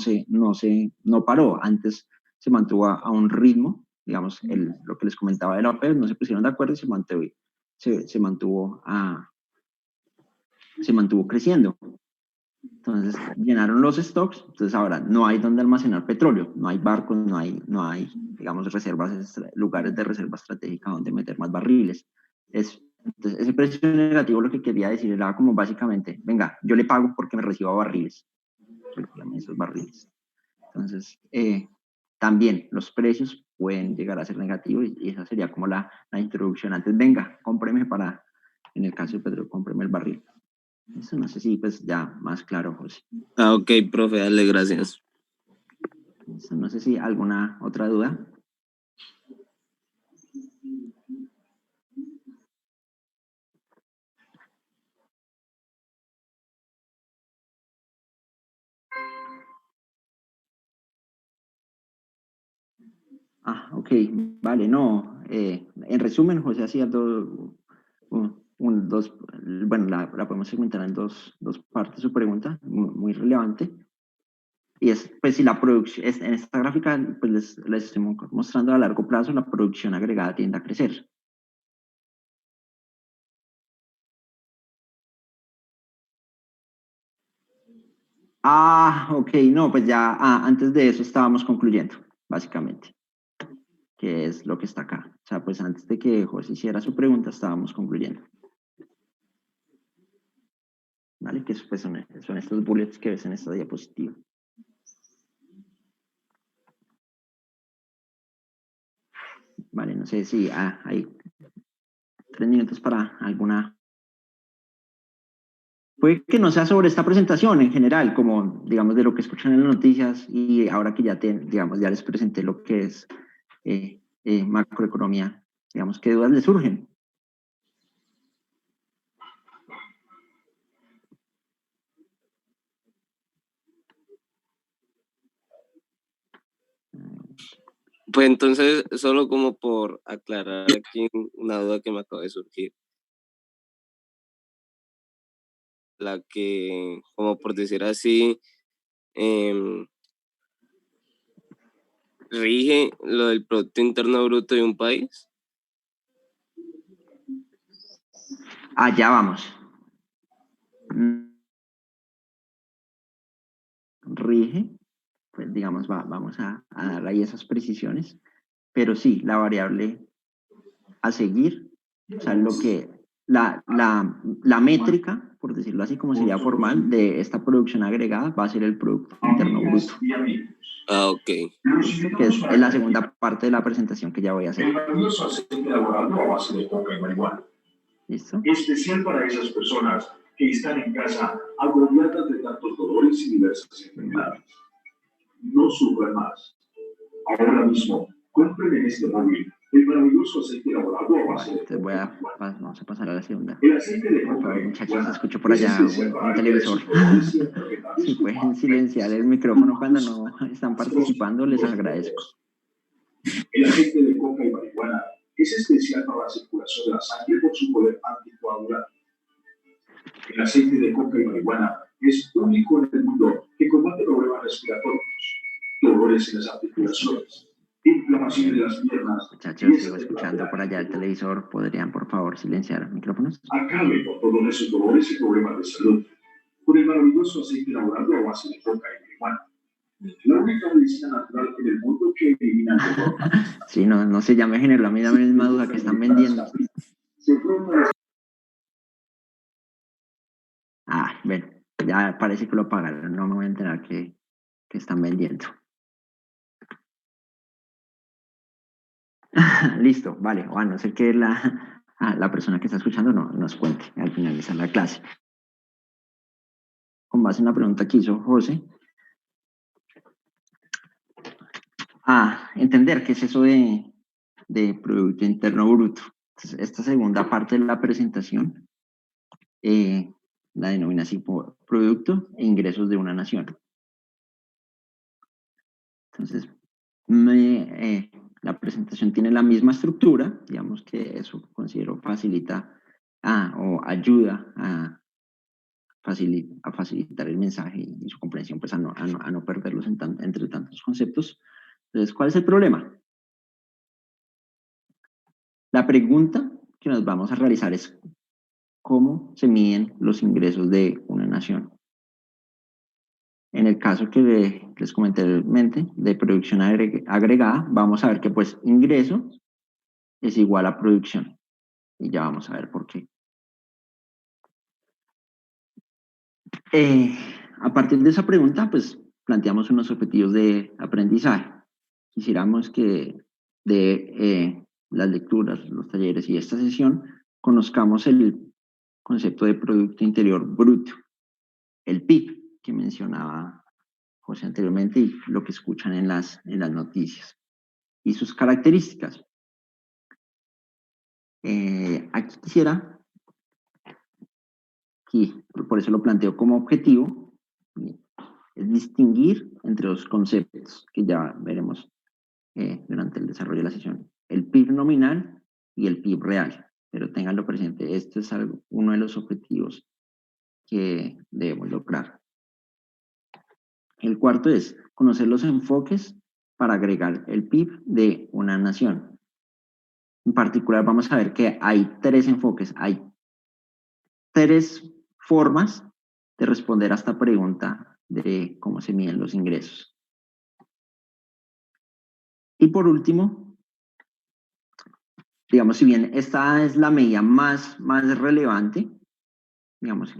paró. Antes se mantuvo a un ritmo, digamos, lo que les comentaba de la OPEP, no se pusieron de acuerdo y se mantuvo creciendo. Entonces llenaron los stocks, entonces ahora no hay donde almacenar petróleo, no hay barcos, no hay digamos, lugares de reserva estratégica donde meter más barriles. Entonces, ese precio negativo lo que quería decir era como básicamente, venga, yo le pago porque me reciba barriles, esos barriles. Entonces, también los precios pueden llegar a ser negativos y esa sería como la introducción. Antes, venga, cómpreme en el caso de petróleo, cómpreme el barril. Eso no sé si pues ya más claro, José. Ok, profe, dale, gracias. Eso no sé si alguna otra duda. Ok, vale, no. En resumen, José hacía bueno, la podemos segmentar en dos partes su pregunta, muy relevante. Y es, pues si la producción, en esta gráfica, pues les estoy mostrando a largo plazo, la producción agregada tiende a crecer. Ok, no, pues ya, antes de eso estábamos concluyendo, básicamente, que es lo que está acá. O sea, pues antes de que José hiciera su pregunta, estábamos concluyendo. ¿Vale? Que pues son estos bullets que ves en esta diapositiva. Vale, no sé si hay 3 minutos para alguna. Puede que no sea sobre esta presentación en general, como digamos de lo que escuchan en las noticias y ahora que ya digamos ya les presenté lo que es macroeconomía, digamos, ¿qué dudas les surgen? Pues entonces, solo como por aclarar aquí una duda que me acaba de surgir. La que, como por decir así, rige lo del Producto Interno Bruto de un país. Ya vamos. Rige, pues digamos, vamos a dar ahí esas precisiones, pero sí, la variable a seguir, o sea, la métrica, por decirlo así, como sería formal, de esta producción agregada va a ser el Producto Interno Bruto. Ok. ¿Listo? Que es la segunda parte de la presentación que ya voy a hacer. El maravilloso aceite elaborado a base de coca y marihuana. ¿Listo? Especial para esas personas que están en casa agobiadas de tantos dolores y diversas enfermedades. No sufran más. Ahora mismo, compren en este móvil el maravilloso aceite elaborado a base de coca y marihuana. Vamos a pasar a la segunda. El aceite de Por coca favor, y muchachos, marihuana escucho por es allá especial para un televisor. Si pueden silenciar el micrófono cuando no están participando, les agradezco. El aceite de coca y marihuana es especial para la circulación de la sangre por su poder anticoagulante. El aceite de coca y marihuana es único en el mundo que combate problemas respiratorios, dolores en las articulaciones, inflamación de las piernas. Muchachos, sigo escuchando por allá el televisor. ¿Podrían, por favor, silenciar micrófonos? Acabe con todos esos dolores y problemas de salud con el maravilloso aceite elaborado a base de coca y marihuana. La única medicina natural en el mundo que elimina el dolor. Sí, no se llame género, a mí la misma duda que están vendiendo. Bueno, ya parece que lo pagaron, no me voy a enterar que están vendiendo. Listo, vale, o a no ser que la persona que está escuchando nos cuente al finalizar la clase. Con base en la pregunta que hizo José, entender qué es eso de Producto Interno Bruto. Entonces, esta segunda parte de la presentación la denomina así por Producto e Ingresos de una Nación. Entonces, la presentación tiene la misma estructura, digamos que eso considero facilita o ayuda a facilitar el mensaje y su comprensión, pues a no perderlos entre tantos conceptos. Entonces, ¿cuál es el problema? La pregunta que nos vamos a realizar es ¿cómo se miden los ingresos de una nación? En el caso que les comenté anteriormente, de producción agregada, vamos a ver que pues ingreso es igual a producción. Y ya vamos a ver por qué. A partir de esa pregunta, pues planteamos unos objetivos de aprendizaje. Quisiéramos que de las lecturas, los talleres y esta sesión, conozcamos el concepto de Producto Interior Bruto, el PIB, que mencionaba José anteriormente y lo que escuchan en las noticias, y sus características. Aquí quisiera, por eso lo planteo como objetivo, es distinguir entre dos conceptos que ya veremos durante el desarrollo de la sesión, el PIB nominal y el PIB real, pero ténganlo presente, esto es uno de los objetivos que debemos lograr. El cuarto es conocer los enfoques para agregar el PIB de una nación. En particular vamos a ver que hay tres enfoques, hay tres formas de responder a esta pregunta de cómo se miden los ingresos. Y por último, digamos, si bien esta es la medida más relevante, digamos,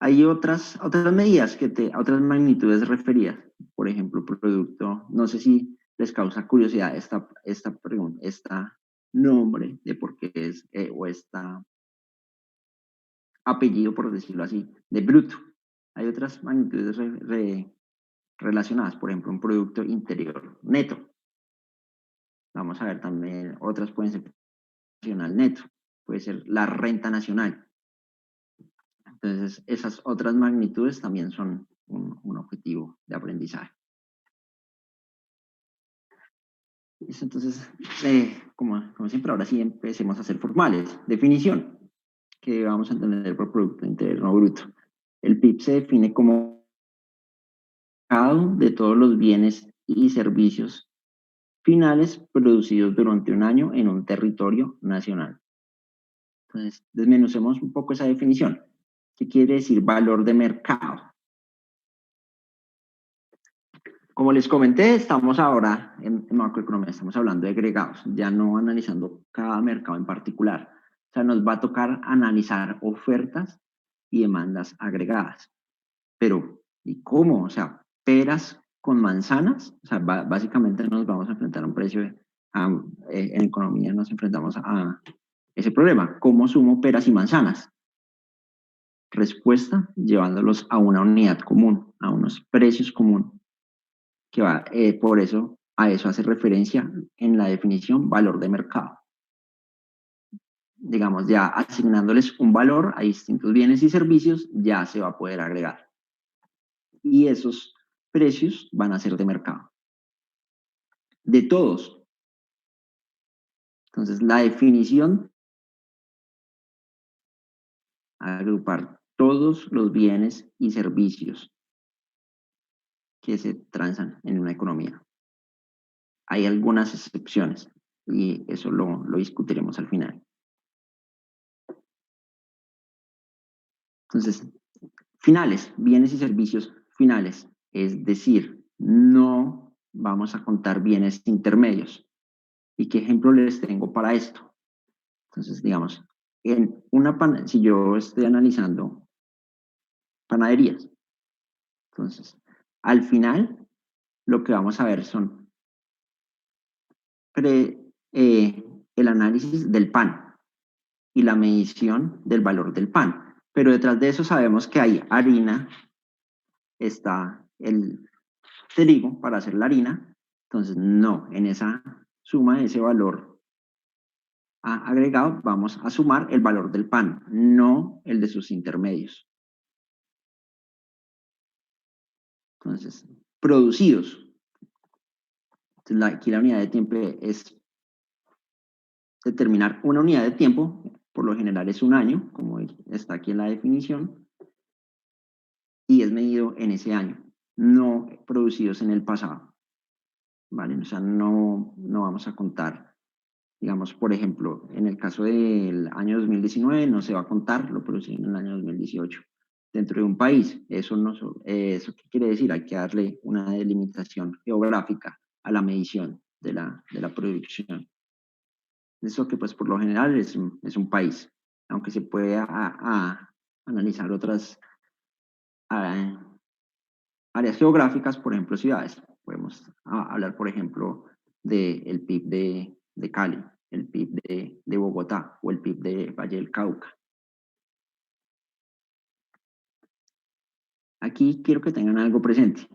hay otras medidas otras magnitudes referidas, por ejemplo, producto, no sé si les causa curiosidad esta pregunta, esta nombre de por qué es, o esta apellido, por decirlo así, de bruto. Hay otras magnitudes relacionadas, por ejemplo, un Producto Interior Neto. Vamos a ver también, otras pueden ser nacional neto, puede ser la renta nacional. Entonces, esas otras magnitudes también son un objetivo de aprendizaje. Entonces, como siempre, ahora sí empecemos a ser formales. Definición, que vamos a entender por Producto Interno Bruto. El PIB se define como de todos los bienes y servicios finales producidos durante un año en un territorio nacional. Entonces, desmenucemos un poco esa definición. ¿Qué quiere decir valor de mercado? Como les comenté, estamos ahora en macroeconomía, estamos hablando de agregados, ya no analizando cada mercado en particular. O sea, nos va a tocar analizar ofertas y demandas agregadas. Pero, ¿y cómo? O sea, peras con manzanas. O sea, básicamente nos vamos a enfrentar a un precio, en economía nos enfrentamos a ese problema. ¿Cómo sumo peras y manzanas? Respuesta, llevándolos a una unidad común, a unos precios comunes. Que va, por eso, a eso hace referencia en la definición valor de mercado. Digamos, ya asignándoles un valor a distintos bienes y servicios, ya se va a poder agregar. Y esos precios van a ser de mercado. De todos. Entonces, la definición, agrupar todos los bienes y servicios que se transan en una economía. Hay algunas excepciones y eso lo discutiremos al final. Entonces, finales, bienes y servicios finales, es decir, no vamos a contar bienes intermedios. ¿Y qué ejemplo les tengo para esto? Entonces, digamos, si yo estoy analizando panaderías, entonces, al final, lo que vamos a ver son el análisis del pan y la medición del valor del pan. Pero detrás de eso sabemos que hay harina, está el trigo para hacer la harina. Entonces, no, en esa suma de ese valor agregado vamos a sumar el valor del pan, no el de sus intermedios. Entonces, producidos. Entonces, aquí la unidad de tiempo es determinar una unidad de tiempo, por lo general es un año, como está aquí en la definición, y es medido en ese año, no producidos en el pasado. ¿Vale? O sea, no vamos a contar, digamos, por ejemplo, en el caso del año 2019 no se va a contar lo producido en el año 2018 dentro de un país. ¿Eso qué quiere decir? Hay que darle una delimitación geográfica a la medición de la producción. Eso que pues por lo general es un país, aunque se puede analizar otras áreas geográficas, por ejemplo ciudades. Podemos hablar, por ejemplo, del PIB de Cali, el PIB de Bogotá o el PIB de Valle del Cauca. Aquí quiero que tengan algo presente.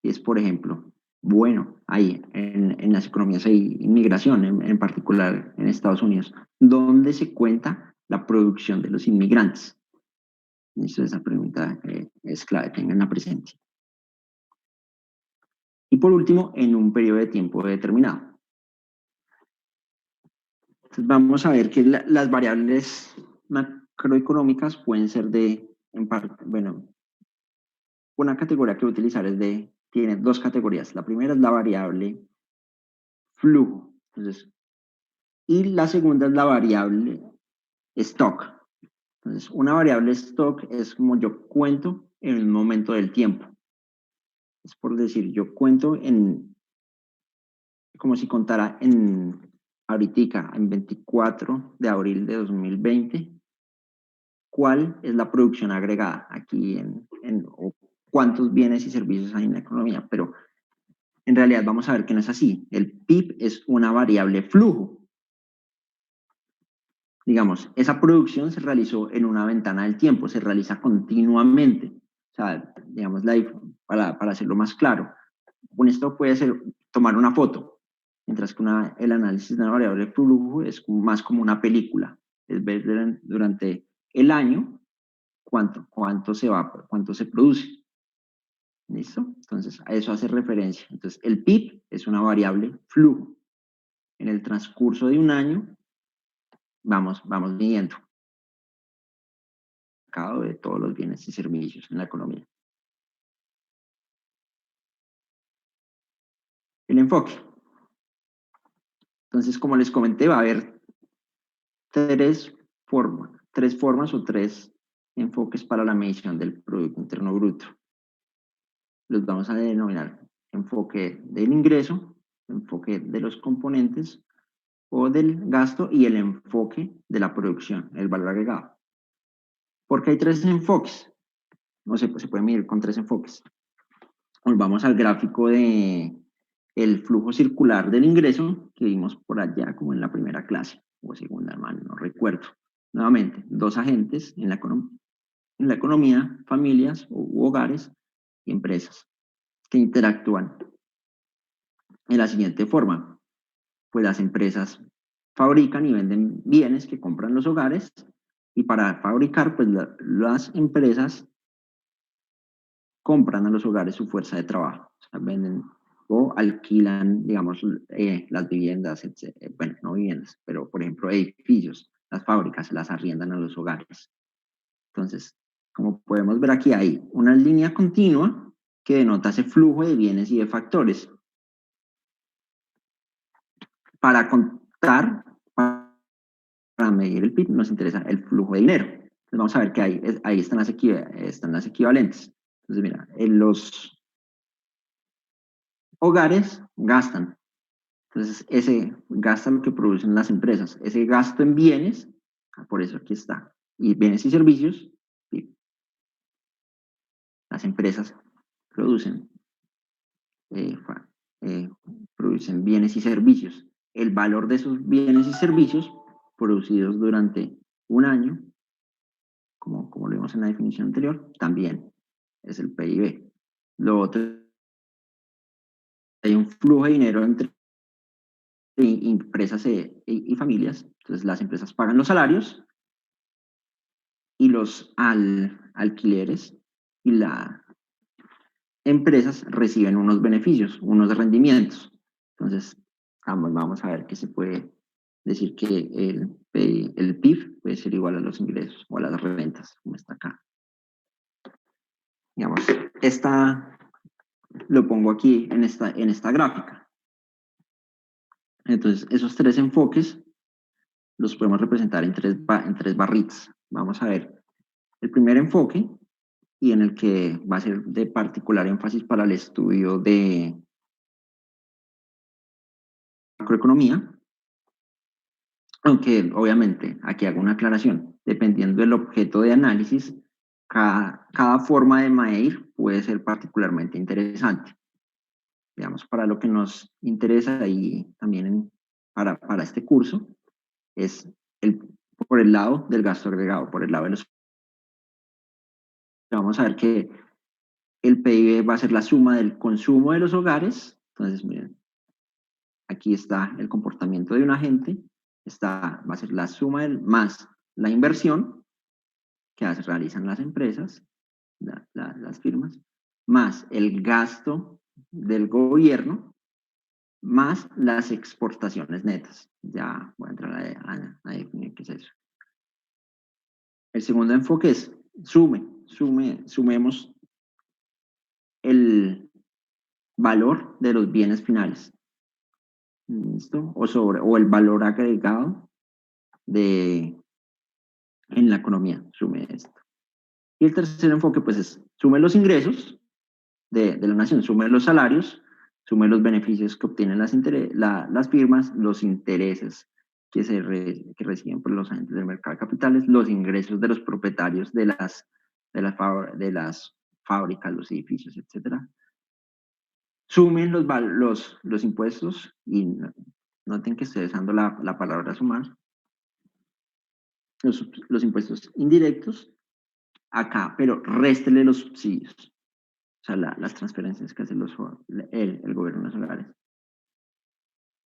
Y es, por ejemplo, bueno, ahí en las economías hay inmigración, en particular en Estados Unidos, donde se cuenta la producción de los inmigrantes. Esa pregunta es clave, tenganla presente. Y por último, en un periodo de tiempo determinado. Entonces vamos a ver que las variables macroeconómicas pueden ser una categoría que voy a utilizar tiene dos categorías. La primera es la variable flujo. Entonces, y la segunda es la variable stock. Entonces, una variable stock es como yo cuento en un momento del tiempo. Es por decir, yo cuento como si contara ahorita, en 24 de abril de 2020, cuál es la producción agregada aquí o cuántos bienes y servicios hay en la economía, pero en realidad vamos a ver que no es así. El PIB es una variable flujo. Digamos, esa producción se realizó en una ventana del tiempo, se realiza continuamente. O sea, digamos, para hacerlo más claro, con esto puede ser tomar una foto, mientras que el análisis de una variable flujo es más como una película, es ver durante el año cuánto se produce. ¿Listo? Entonces, a eso hace referencia. Entonces, el PIB es una variable flujo. En el transcurso de un año, vamos midiendo de todos los bienes y servicios en la economía. El enfoque. Entonces, como les comenté, va a haber tres formas o tres enfoques para la medición del Producto Interno Bruto. Los vamos a denominar enfoque del ingreso, enfoque de los componentes o del gasto y el enfoque de la producción, el valor agregado. Porque hay tres enfoques. No sé, pues se puede medir con tres enfoques. Volvamos al gráfico de el flujo circular del ingreso que vimos por allá como en la primera clase o segunda, no recuerdo. Nuevamente, dos agentes en la economía, familias u hogares y empresas que interactúan de la siguiente forma. Pues las empresas fabrican y venden bienes que compran los hogares y para fabricar, pues las empresas compran a los hogares su fuerza de trabajo. O sea, venden o alquilan, digamos, las viviendas, bueno, no viviendas, pero por ejemplo edificios, las fábricas se las arriendan a los hogares. Entonces, como podemos ver aquí, hay una línea continua que denota ese flujo de bienes y de factores. Para contar, para medir el PIB, nos interesa el flujo de dinero. Entonces vamos a ver que ahí están las equivalentes. Entonces, mira, los hogares gastan. Entonces, ese gasta lo que producen las empresas. Ese gasto en bienes, por eso aquí está. Y bienes y servicios, PIB. Las empresas producen bienes y servicios. El valor de esos bienes y servicios producidos durante un año, como lo vimos en la definición anterior, también es el PIB. Lo otro, hay un flujo de dinero entre empresas y familias. Entonces las empresas pagan los salarios y los alquileres, y las empresas reciben unos beneficios, unos rendimientos. Entonces, vamos a ver qué se puede decir que el PIB puede ser igual a los ingresos o a las rentas, como está acá. Digamos, lo pongo aquí en esta gráfica. Entonces, esos tres enfoques los podemos representar en tres barritas. Vamos a ver el primer enfoque, y en el que va a ser de particular énfasis para el estudio de macroeconomía, aunque obviamente aquí hago una aclaración, dependiendo del objeto de análisis, cada forma de medir puede ser particularmente interesante. Digamos, para lo que nos interesa y también para este curso, es por el lado del gasto agregado, por el lado de los... Vamos a ver que el PIB va a ser la suma del consumo de los hogares. Entonces, miren, aquí está el comportamiento de un agente, va a ser la suma más la inversión que realizan las empresas, las firmas, más el gasto del gobierno, más las exportaciones netas. Ya voy a entrar a definir qué es eso. El segundo enfoque es sumemos el valor de los bienes finales. ¿Listo? O el valor agregado en la economía, sume esto. Y el tercer enfoque, pues, es sume los ingresos de la nación, sume los salarios, sume los beneficios que obtienen las firmas, los intereses que reciben por los agentes del mercado de capitales, los ingresos de los propietarios de las fábricas, los edificios, etcétera. Sumen los impuestos, y noten que estoy usando la palabra sumar, los impuestos indirectos acá, pero réstele los subsidios, o sea, las transferencias que hace el gobierno de los hogares.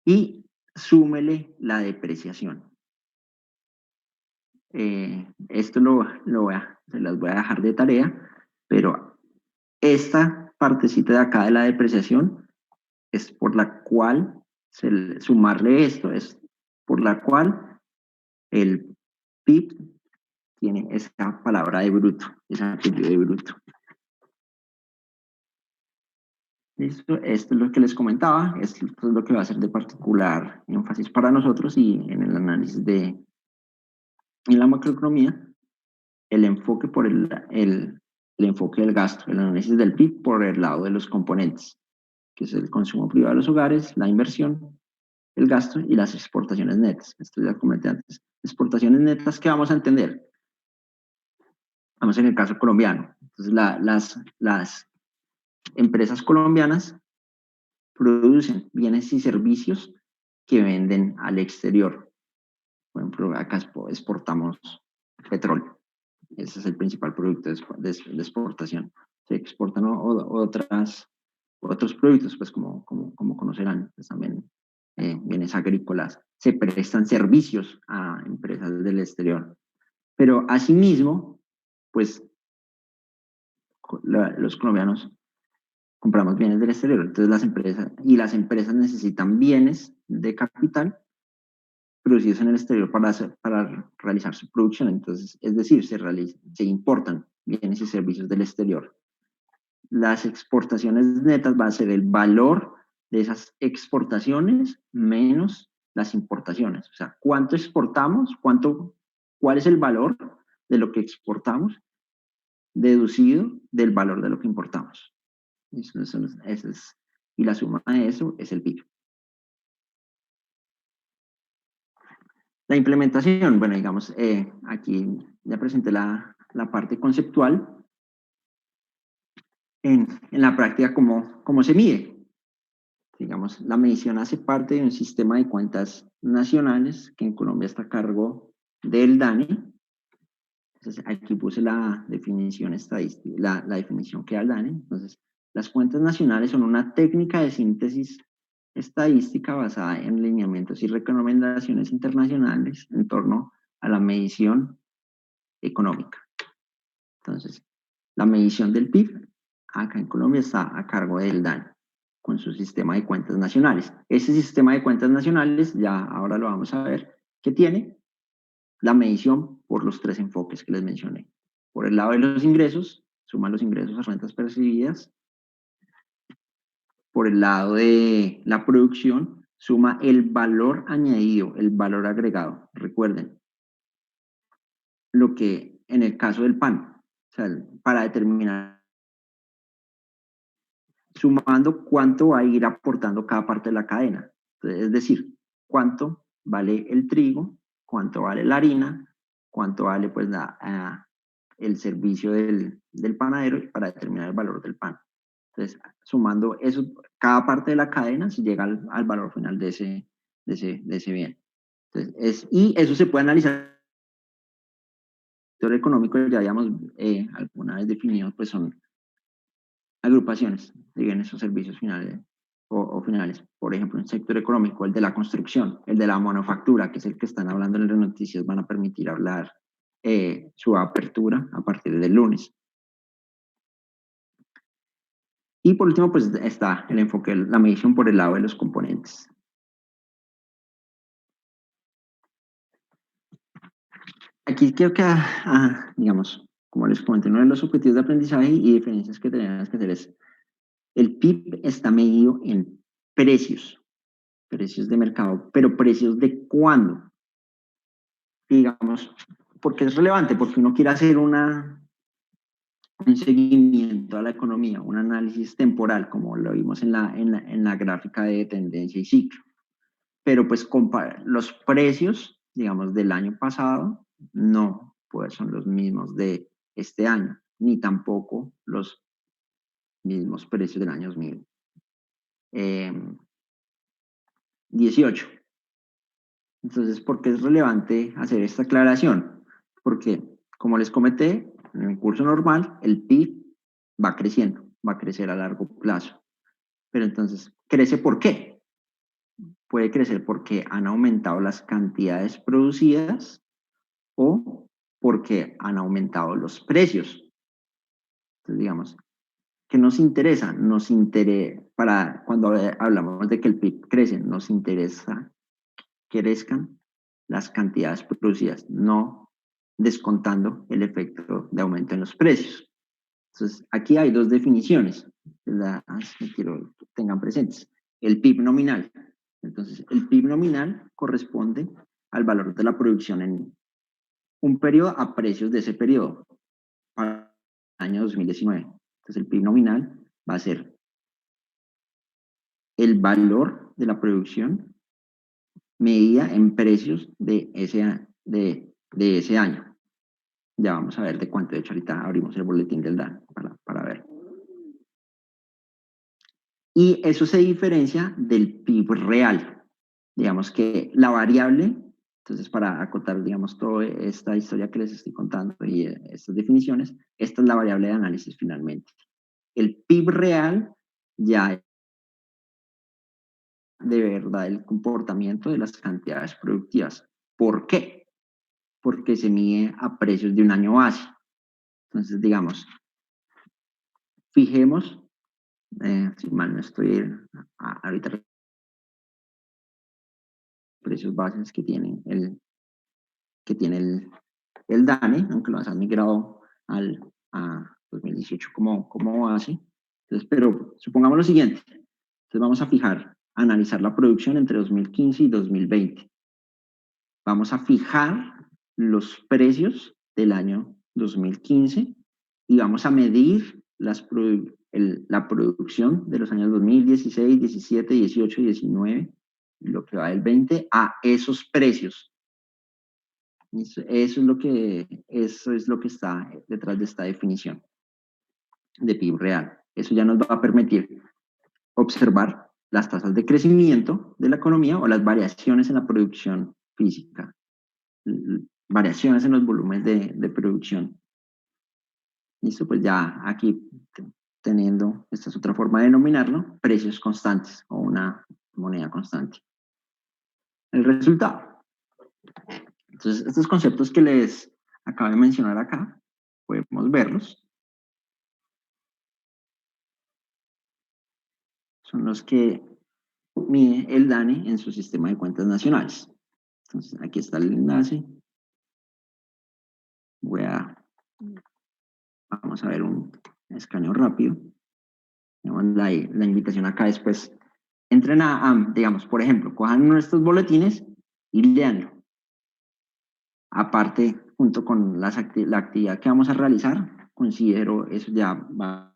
Y súmele la depreciación. Esto se las voy a dejar de tarea, pero esta partecita de acá de la depreciación es por la cual, sumarle esto, es por la cual el PIB tiene esa palabra de bruto, ese apellido de bruto. ¿Listo? Esto es lo que les comentaba, esto es lo que va a ser de particular énfasis para nosotros, y en el análisis en la macroeconomía, el enfoque por el enfoque del gasto, el análisis del PIB por el lado de los componentes, que es el consumo privado de los hogares, la inversión, el gasto y las exportaciones netas. Esto ya comenté antes. Exportaciones netas, ¿qué vamos a entender? Vamos en el caso colombiano. Entonces, las empresas colombianas producen bienes y servicios que venden al exterior. Por ejemplo, acá exportamos petróleo. Ese es el principal producto de exportación. Se exportan otros productos, pues como conocerán, pues también bienes agrícolas. Se prestan servicios a empresas del exterior. Pero asimismo, pues los colombianos compramos bienes del exterior. Entonces las empresas necesitan bienes de capital producidos en el exterior para realizar su producción. Entonces, es decir, se importan bienes y servicios del exterior. las exportaciones netas va a ser el valor de esas exportaciones menos las importaciones. O sea, ¿cuánto exportamos? ¿Cuál es el valor de lo que exportamos deducido del valor de lo que importamos? Eso es, y la suma de eso es el PIB. La implementación, bueno, digamos, aquí ya presenté la parte conceptual. En la práctica, ¿cómo se mide? Digamos, la medición hace parte de un sistema de cuentas nacionales que en Colombia está a cargo del DANE. Entonces, aquí puse la definición estadística, la definición que da el DANE. Entonces, las cuentas nacionales son una técnica de síntesis estadística basada en lineamientos y recomendaciones internacionales en torno a la medición económica. Entonces, la medición del PIB acá en Colombia está a cargo del DANE con su sistema de cuentas nacionales. Ese sistema de cuentas nacionales, ya ahora lo vamos a ver, que tiene la medición por los 3 enfoques que les mencioné. Por el lado de los ingresos, suma los ingresos a rentas percibidas. Por el lado de la producción, suma el valor añadido, el valor agregado. Recuerden, lo que en el caso del pan, o sea, para determinar, sumando cuánto va a ir aportando cada parte de la cadena. Es decir, cuánto vale el trigo, cuánto vale la harina, cuánto vale pues el servicio del panadero para determinar el valor del pan. Entonces, sumando eso, cada parte de la cadena se llega al valor final de ese bien. Entonces, y eso se puede analizar. El sector económico ya habíamos alguna vez definido, pues son agrupaciones de bienes o servicios finales o finales. Por ejemplo, un sector económico, el de la construcción, el de la manufactura, que es el que están hablando en las noticias, van a permitir hablar su apertura a partir del lunes. Y por último, pues está el enfoque, la medición por el lado de los componentes. Aquí creo que, digamos, como les comenté, uno de los objetivos de aprendizaje y diferencias que tenemos que hacer es, el PIB está medido en precios de mercado, pero precios de cuándo. Digamos, porque es relevante, porque uno quiere hacer un seguimiento a la economía, un análisis temporal, como lo vimos en la gráfica de tendencia y ciclo. Pero pues los precios, digamos, del año pasado no pues son los mismos de este año, ni tampoco los mismos precios del año 2018. Entonces, ¿por qué es relevante hacer esta aclaración? Porque, como les comenté, en el curso normal, el PIB va creciendo, va a crecer a largo plazo. Pero entonces, ¿crece por qué? Puede crecer porque han aumentado las cantidades producidas o porque han aumentado los precios. Entonces, digamos, ¿qué nos interesa? Para cuando hablamos de que el PIB crece, nos interesa que crezcan las cantidades producidas, no descontando el efecto de aumento en los precios. Entonces, aquí hay 2 definiciones, quiero que tengan presentes. El PIB nominal. Entonces, el PIB nominal corresponde al valor de la producción en un periodo a precios de ese periodo para el año 2019. Entonces, el PIB nominal va a ser el valor de la producción medida en precios de ese año. Ya vamos a ver de cuánto. De hecho, ahorita abrimos el boletín del DANE para ver. Y eso se diferencia del PIB real. Digamos que la variable, entonces para acotar, digamos, toda esta historia que les estoy contando y estas definiciones, esta es la variable de análisis finalmente. El PIB real ya de verdad el comportamiento de las cantidades productivas. ¿Por qué? Porque se mide a precios de un año base. Entonces, digamos, fijemos, si mal no estoy ahorita, precios bases que tiene el DANE, aunque lo han migrado a 2018 como base. Entonces, pero supongamos lo siguiente. Entonces vamos a analizar la producción entre 2015 y 2020. Vamos a fijar los precios del año 2015 y vamos a medir la producción de los años 2016, 17, 18, 19, lo que va del 20 a esos precios. Eso es lo que está detrás de esta definición de PIB real. Eso ya nos va a permitir observar las tasas de crecimiento de la economía o las variaciones en la producción física, variaciones en los volúmenes de producción. Listo, pues ya aquí teniendo, esta es otra forma de denominarlo, precios constantes o una moneda constante. El resultado. Entonces, estos conceptos que les acabo de mencionar acá, podemos verlos. Son los que mide el DANE en su sistema de cuentas nacionales. Entonces, aquí está el enlace. Vamos a ver un escaneo rápido. La invitación acá es, pues, entren digamos, por ejemplo, cojan uno de estos boletines y leanlo. Aparte, junto con la actividad que vamos a realizar, considero eso ya va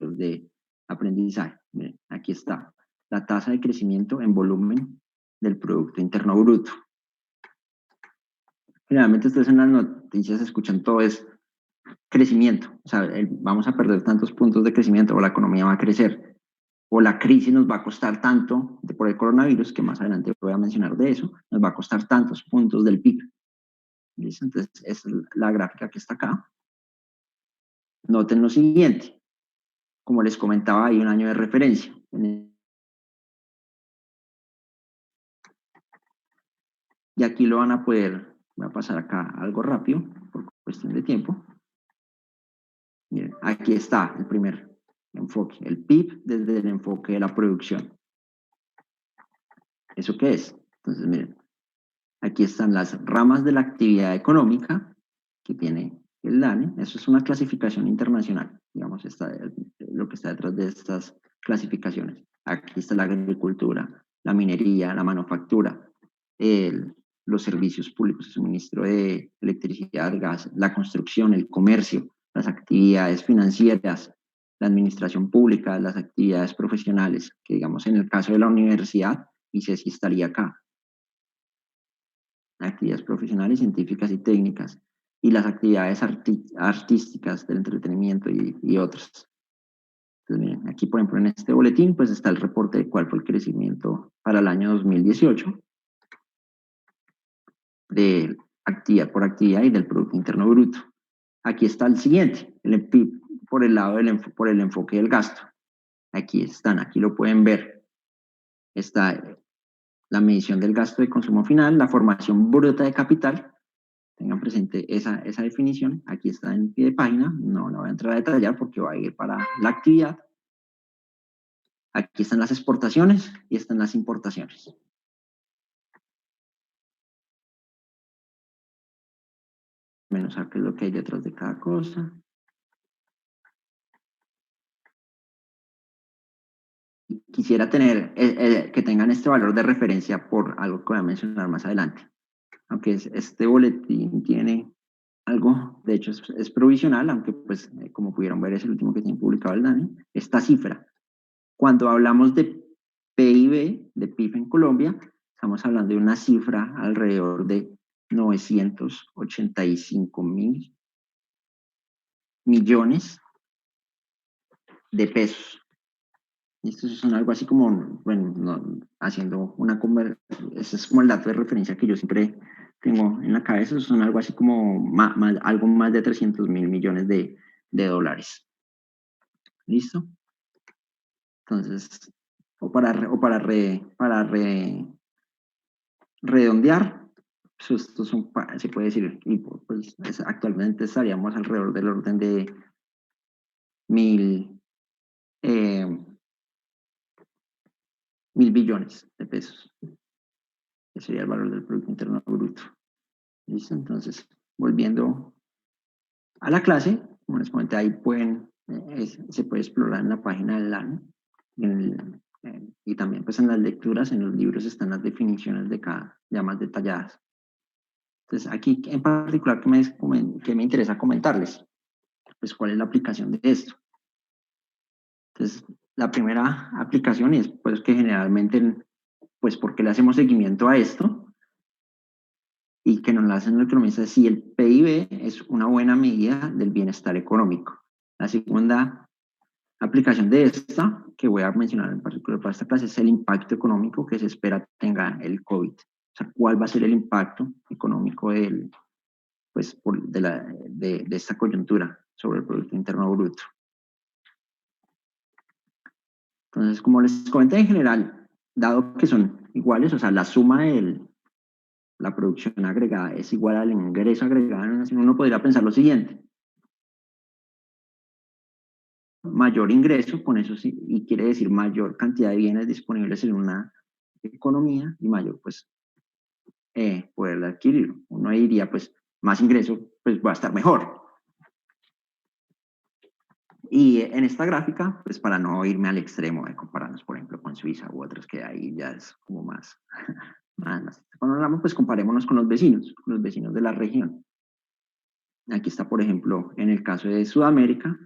de aprendizaje. Miren, aquí está la tasa de crecimiento en volumen del Producto Interno Bruto. Generalmente ustedes en las noticias escuchan todo es crecimiento, o sea, vamos a perder tantos puntos de crecimiento o la economía va a crecer o la crisis nos va a costar tanto por el coronavirus, que más adelante voy a mencionar de eso, nos va a costar tantos puntos del PIB. ¿Listo? Entonces, esa es la gráfica que está acá. Noten lo siguiente. Como les comentaba, hay un año de referencia. Y aquí lo van a poder, voy a pasar acá algo rápido, por cuestión de tiempo. Miren, aquí está el primer enfoque, el PIB desde el enfoque de la producción. ¿Eso qué es? Entonces, miren, aquí están las ramas de la actividad económica que tiene el DANE. Eso es una clasificación internacional, digamos, lo que está detrás de estas clasificaciones. Aquí está la agricultura, la minería, la manufactura, los servicios públicos, el suministro de electricidad, gas, la construcción, el comercio, las actividades financieras, la administración pública, las actividades profesionales, que digamos en el caso de la universidad, y sé si estaría acá. Actividades profesionales, científicas y técnicas, y las actividades artísticas, del entretenimiento y otras. Entonces, miren, aquí por ejemplo en este boletín pues está el reporte de cuál fue el crecimiento para el año 2018 de actividad por actividad y del Producto Interno Bruto. Aquí está el siguiente, el PIB por el lado por el enfoque del gasto. Aquí están, aquí lo pueden ver. Está la medición del gasto de consumo final, la formación bruta de capital. Tengan presente esa definición. Aquí está en pie de página. No voy a entrar a detallar porque va a ir para la actividad. Aquí están las exportaciones y están las importaciones. Menos a qué es lo que hay detrás de cada cosa. Quisiera tener que tengan este valor de referencia por algo que voy a mencionar más adelante. Aunque este boletín tiene algo, de hecho es provisional, aunque pues como pudieron ver es el último que tiene publicado el DANE, esta cifra. Cuando hablamos de PIB, de PIB en Colombia, estamos hablando de una cifra alrededor de 985.000 millones de pesos. Y estos son algo así como, bueno, haciendo una conversión, ese es como el dato de referencia que yo siempre tengo en la cabeza, son algo así como algo más de 300.000 millones de dólares. ¿Listo? Entonces, redondear, pues esto se puede decir, y pues actualmente estaríamos alrededor del orden de 1.000 billones de pesos. Ese sería el valor del Producto Interno Bruto. ¿Listo? Entonces, volviendo a la clase, como les comenté, ahí pueden se puede explorar en la página del LAN, y también pues en las lecturas, en los libros están las definiciones de cada, ya más detalladas. Entonces aquí en particular que me interesa comentarles, pues cuál es la aplicación de esto. Entonces la primera aplicación es pues que generalmente, pues porque le hacemos seguimiento a esto y que nos la hacen los economistas, si el PIB es una buena medida del bienestar económico. La segunda aplicación de esta, que voy a mencionar en particular para esta clase, es el impacto económico que se espera tenga el COVID. O sea, ¿cuál va a ser el impacto económico de esta coyuntura sobre el Producto Interno Bruto? Entonces, como les comenté en general, dado que son iguales, o sea, la suma de la producción agregada es igual al ingreso agregado, uno podría pensar lo siguiente: mayor ingreso, con eso sí, y quiere decir mayor cantidad de bienes disponibles en una economía y mayor pues poder adquirir. Uno diría pues más ingreso pues va a estar mejor. Y en esta gráfica, pues para no irme al extremo de compararnos por ejemplo con Suiza u otros, que ahí ya es como más cuando hablamos pues comparémonos con los vecinos de la región. Aquí está por ejemplo en el caso de Sudamérica,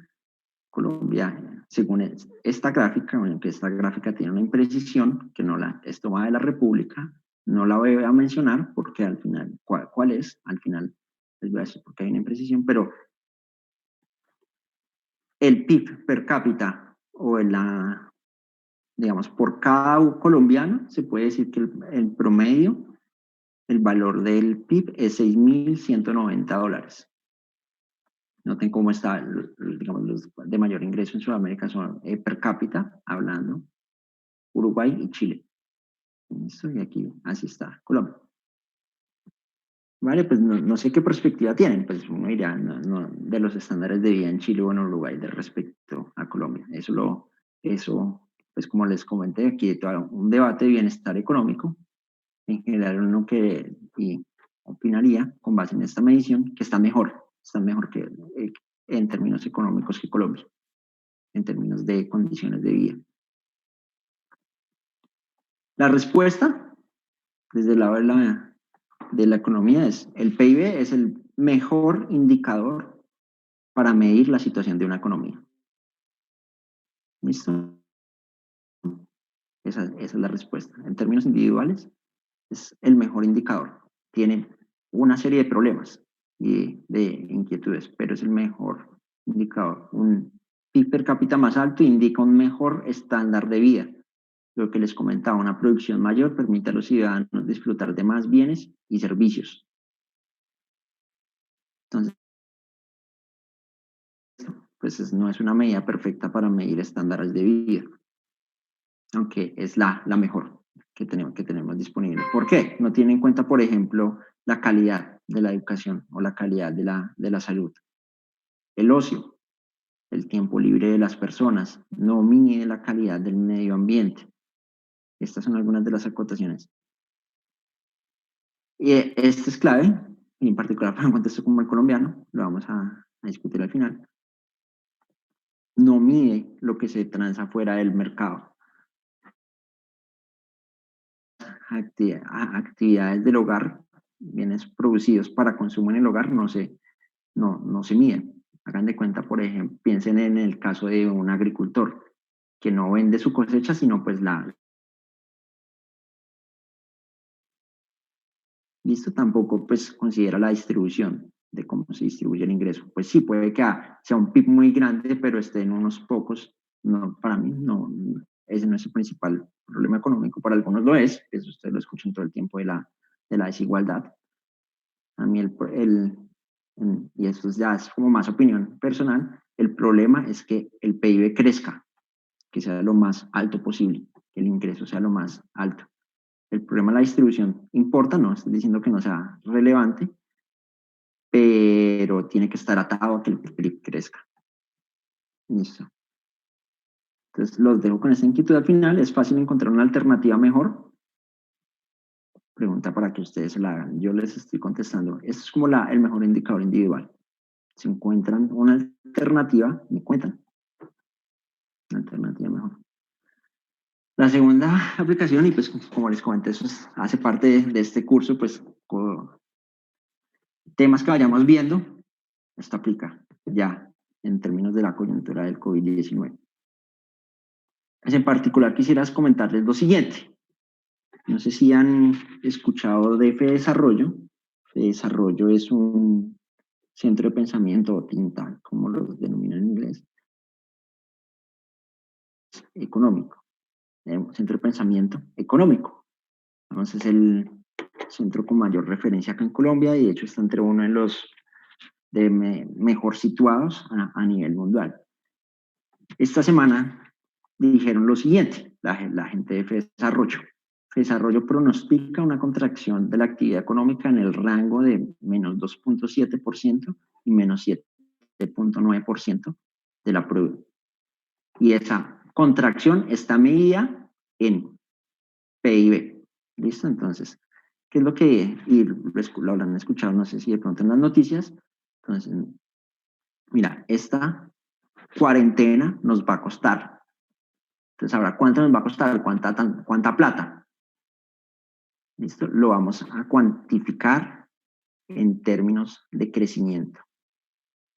Colombia, según esta gráfica, aunque esta gráfica tiene una imprecisión que no es tomada de la República, no la voy a mencionar porque al final, ¿cuál es? Al final les voy a decir porque hay una imprecisión, pero el PIB per cápita o digamos, por cada colombiano, se puede decir que el promedio, el valor del PIB es $6.190. Noten cómo está, digamos, los de mayor ingreso en Sudamérica son per cápita, hablando, Uruguay y Chile. Listo, y aquí, así está, Colombia. Vale, pues no sé qué perspectiva tienen, pues uno dirá de los estándares de vida en Chile o en Uruguay de respecto a Colombia. Eso, pues como les comenté, aquí todo un debate de bienestar económico. En general uno opinaría, con base en esta medición, que está mejor que en términos económicos que Colombia, en términos de condiciones de vida. La respuesta, desde el lado de la economía, es el PIB es el mejor indicador para medir la situación de una economía. ¿Listo? Esa es la respuesta. En términos individuales, es el mejor indicador. Tiene una serie de problemas y de inquietudes, pero es el mejor indicador. Un PIB per cápita más alto indica un mejor estándar de vida. Lo que les comentaba, una producción mayor permite a los ciudadanos disfrutar de más bienes y servicios. Entonces, pues no es una medida perfecta para medir estándares de vida, aunque es la mejor que tenemos disponible. ¿Por qué? No tiene en cuenta, por ejemplo, la calidad de la educación o la calidad de la salud. El ocio, el tiempo libre de las personas, no mide la calidad del medio ambiente. Estas son algunas de las acotaciones. Y esto es clave, y en particular para un contexto como el colombiano, lo vamos a discutir al final. No mide lo que se transa fuera del mercado. Actividades del hogar, bienes producidos para consumo en el hogar, no se miden. Hagan de cuenta, por ejemplo, piensen en el caso de un agricultor que no vende su cosecha, sino pues listo, tampoco pues considera la distribución de cómo se distribuye el ingreso. Pues sí, puede que sea un PIB muy grande, pero esté en unos pocos. No, para mí ese no es el principal problema económico. Para algunos lo es, eso ustedes lo escuchan todo el tiempo de la desigualdad. A mí y esto ya es como más opinión personal, el problema es que el PIB crezca, que sea lo más alto posible, que el ingreso sea lo más alto. El problema de la distribución importa, no estoy diciendo que no sea relevante, pero tiene que estar atado a que el PIB crezca. Listo. Entonces los dejo con esta inquietud al final. Es fácil encontrar una alternativa mejor. Pregunta para que ustedes la hagan. Yo les estoy contestando. Esto es como el mejor indicador individual. Si encuentran una alternativa, me cuentan. una alternativa mejor. La segunda aplicación, y pues como les comenté, eso hace parte de este curso, pues temas que vayamos viendo, esto aplica ya en términos de la coyuntura del COVID-19. Pues en particular quisieras comentarles lo siguiente. No sé si han escuchado de FEDesarrollo. FEDesarrollo es un centro de pensamiento o think tank, como lo denominan en inglés, económico. Centro de pensamiento económico. Entonces es el centro con mayor referencia acá en Colombia y de hecho está entre uno de los mejor situados a nivel mundial. Esta semana dijeron lo siguiente, la gente de FEDesarrollo. FEDesarrollo pronostica una contracción de la actividad económica en el rango de menos 2.7% y menos 7.9% de la producción. Y esa contracción está medida en PIB. ¿Listo? Entonces, ¿qué es lo que y lo habrán escuchado? No sé si de pronto en las noticias. Entonces, mira, esta cuarentena nos va a costar. Entonces, ahora, ¿cuánto nos va a costar? ¿Cuánta plata? ¿Listo? Lo vamos a cuantificar en términos de crecimiento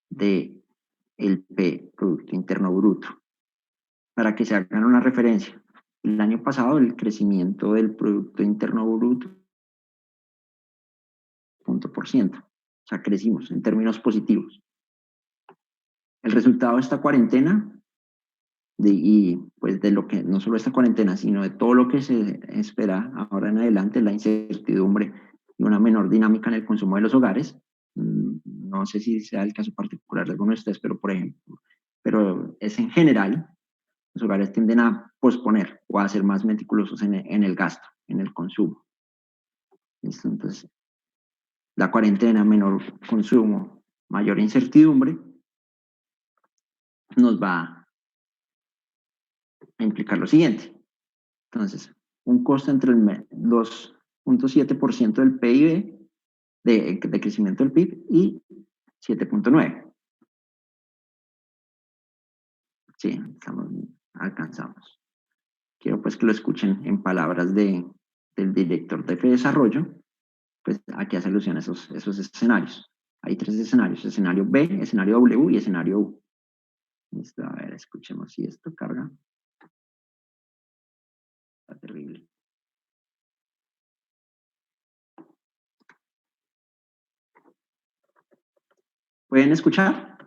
del Producto Interno Bruto. Para que se hagan una referencia. El año pasado, el crecimiento del Producto Interno Bruto, 0.%. O sea, crecimos en términos positivos. El resultado de esta cuarentena, y pues de lo que, no solo esta cuarentena, sino de todo lo que se espera ahora en adelante, la incertidumbre y una menor dinámica en el consumo de los hogares. No sé si sea el caso particular de alguno de ustedes, pero por ejemplo, pero es en general, los hogares tienden a posponer o a ser más meticulosos en el gasto, en el consumo. ¿Listo? Entonces, la cuarentena, menor consumo, mayor incertidumbre, nos va a implicar lo siguiente. Entonces, un costo entre el 2.7% del PIB, de crecimiento del PIB, y 7.9%. Sí, alcanzamos. Quiero pues que lo escuchen en palabras del director de FEDesarrollo, pues aquí hace alusión a esos escenarios. Hay 3 escenarios: escenario B, escenario W y escenario U. Listo, a ver, escuchemos si esto carga. Está terrible. ¿Pueden escuchar?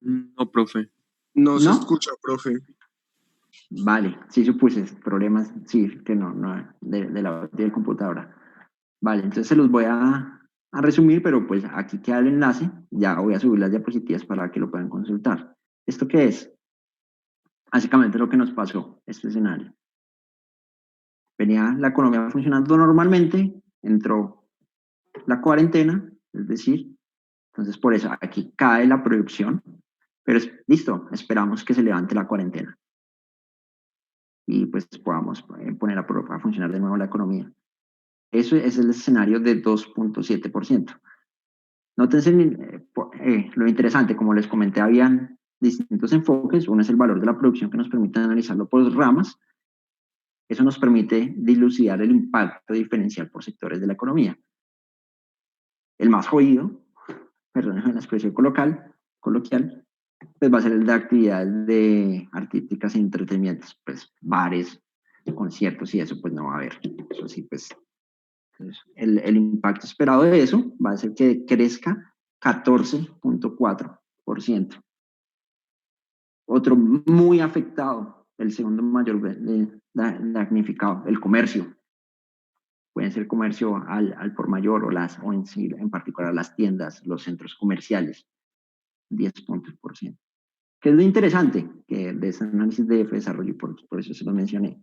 No, profe. No se ¿No? escucha, profe. Vale, sí supuse problemas, sí, que no de la batería de computadora. Vale, entonces se los voy a resumir, pero pues aquí queda el enlace, ya voy a subir las diapositivas para que lo puedan consultar. ¿Esto qué es? Básicamente lo que nos pasó, este escenario. Venía la economía funcionando normalmente, entró la cuarentena, es decir, entonces por eso aquí cae la producción, pero listo, esperamos que se levante la cuarentena y pues podamos poner a funcionar de nuevo la economía. Eso es el escenario de 2.7%. Nótense lo interesante, como les comenté, habían distintos enfoques. Uno es el valor de la producción, que nos permite analizarlo por ramas. Eso nos permite dilucidar el impacto diferencial por sectores de la economía. El más jodido, perdón, en la expresión coloquial, pues va a ser el de actividades de artísticas y entretenimientos, pues bares, conciertos y eso pues no va a haber. Eso sí, pues el impacto esperado de eso va a ser que crezca 14.4%. Otro muy afectado, el segundo mayor damnificado, el comercio. Pueden ser comercio al por mayor o en particular las tiendas, los centros comerciales, 10%. ¿Qué es lo interesante que de ese análisis de desarrollo? Por eso se lo mencioné.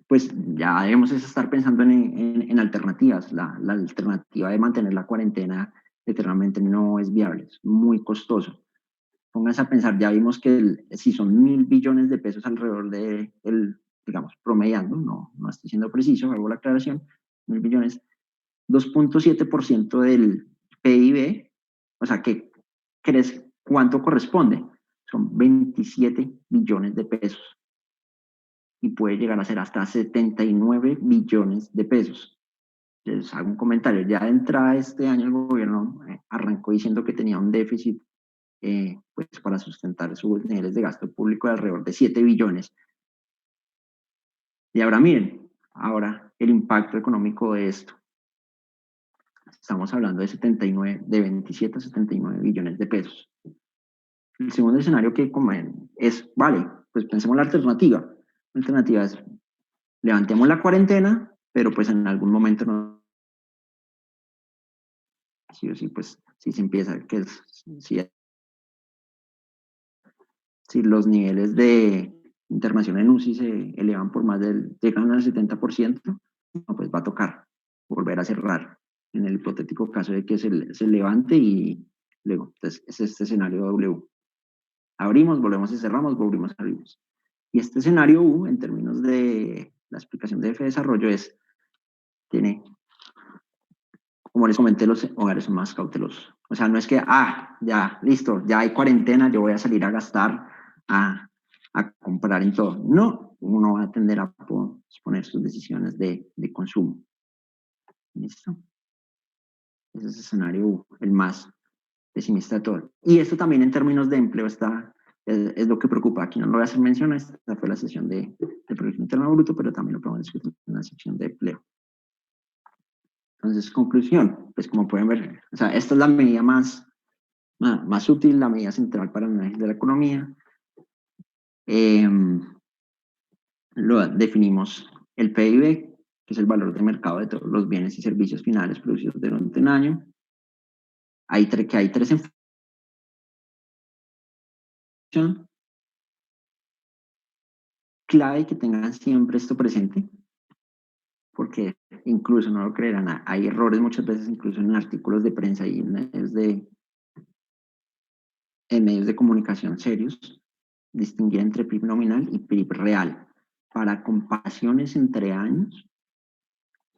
Pues ya debemos estar pensando en alternativas. La alternativa de mantener la cuarentena eternamente no es viable, es muy costoso. Pónganse a pensar, ya vimos que si son 1.000 billones de pesos alrededor de, digamos, promediando, no estoy siendo preciso, hago la aclaración, 1.000 billones, 2.7% del PIB, o sea que ¿Cuánto corresponde? Son 27 billones de pesos. Y puede llegar a ser hasta 79 billones de pesos. Les hago un comentario. Ya de entrada este año el gobierno arrancó diciendo que tenía un déficit pues para sustentar sus niveles de gasto público de alrededor de 7 billones. Y ahora miren, ahora el impacto económico de esto. Estamos hablando de 27 a 79 billones de pesos. El segundo escenario que es, vale, pues pensemos la alternativa. La alternativa es, levantemos la cuarentena, pero pues en algún momento no. Sí o sí, pues si se empieza, que es, si los niveles de internación en UCI se elevan por más llegan al 70%, no, pues va a tocar volver a cerrar en el hipotético caso de que se levante y luego, entonces es este escenario W. Abrimos, volvemos y cerramos, volvemos, abrimos. Y este escenario U, en términos de la explicación de F de desarrollo, tiene, como les comenté, los hogares son más cautelosos. O sea, no es que, ya, listo, ya hay cuarentena, yo voy a salir a gastar, a comprar en todo. No, uno va a tender a poner sus decisiones de consumo. ¿Listo? Ese es el escenario U, el más pesimista de todo. Y esto también en términos de empleo es lo que preocupa. Aquí no lo voy a hacer mención, esta fue la sesión de Producto Interno Bruto, pero también lo podemos discutir en la sección de empleo. Entonces, conclusión, pues como pueden ver, o sea, esta es la medida más útil, la medida central para el análisis de la economía. Lo definimos el PIB, que es el valor de mercado de todos los bienes y servicios finales producidos durante un año. Hay tres enfoques. Clave que tengan siempre esto presente, porque incluso, no lo creerán, hay errores muchas veces incluso en artículos de prensa y en medios de comunicación serios, distinguir entre PIB nominal y PIB real. Para comparaciones entre años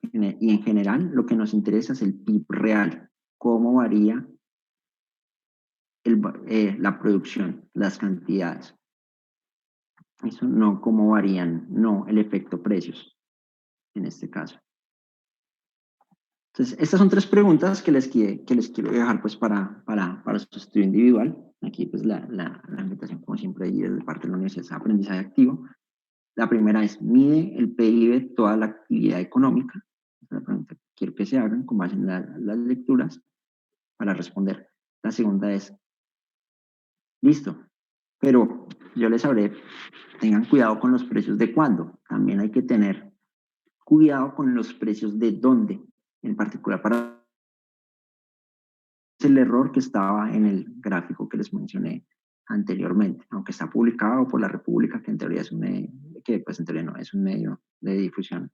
y en general, lo que nos interesa es el PIB real, cómo varía la producción, las cantidades. Eso no cómo varían, no el efecto precios, en este caso. Entonces, estas son tres preguntas que les quiero dejar pues para su estudio individual. Aquí pues la invitación, como siempre, y desde parte de la universidad es aprendizaje activo. La primera es, ¿mide el PIB toda la actividad económica? Esa es la pregunta que quiero que se hagan con base en las lecturas para responder. La segunda es, listo, pero yo les hablé, tengan cuidado con los precios de cuándo. También hay que tener cuidado con los precios de dónde, en particular para el error que estaba en el gráfico que les mencioné anteriormente, aunque está publicado por la República, que en teoría es un medio, que pues en teoría no es un medio de difusión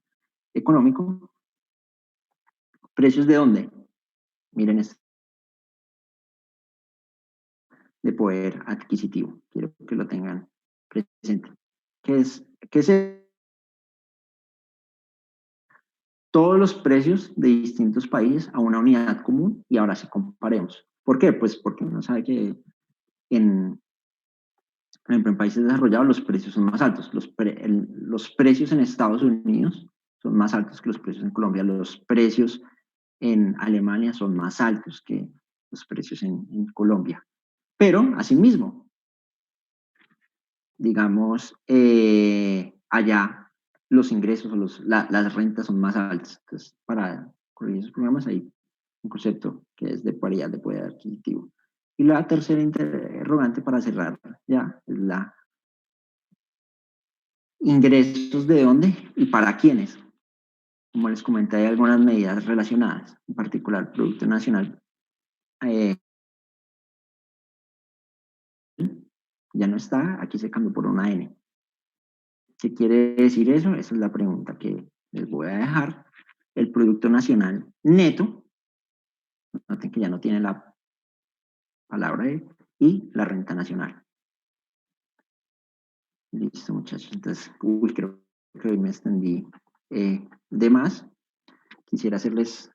económico. ¿Precios de dónde? Miren esto. De poder adquisitivo. Quiero que lo tengan presente. ¿Qué es todos los precios de distintos países a una unidad común? Y ahora sí comparemos. ¿Por qué? Pues porque uno sabe que en países desarrollados los precios son más altos. Los precios en Estados Unidos son más altos que los precios en Colombia. Los precios en Alemania son más altos que los precios en Colombia. Pero, asimismo, digamos, allá los ingresos o las rentas son más altas. Entonces, para corregir esos programas hay un concepto que es de paridad de poder adquisitivo. Y la tercera interrogante para cerrar ya es la ingresos de dónde y para quiénes. Como les comenté, hay algunas medidas relacionadas, en particular el Producto Nacional. Ya no está, aquí se cambió por una N. ¿Qué quiere decir eso? Esa es la pregunta que les voy a dejar. El Producto Nacional Neto, noten que ya no tiene la palabra E, y la renta nacional. Listo, muchachos. Entonces, creo que hoy me extendí de más. Quisiera hacerles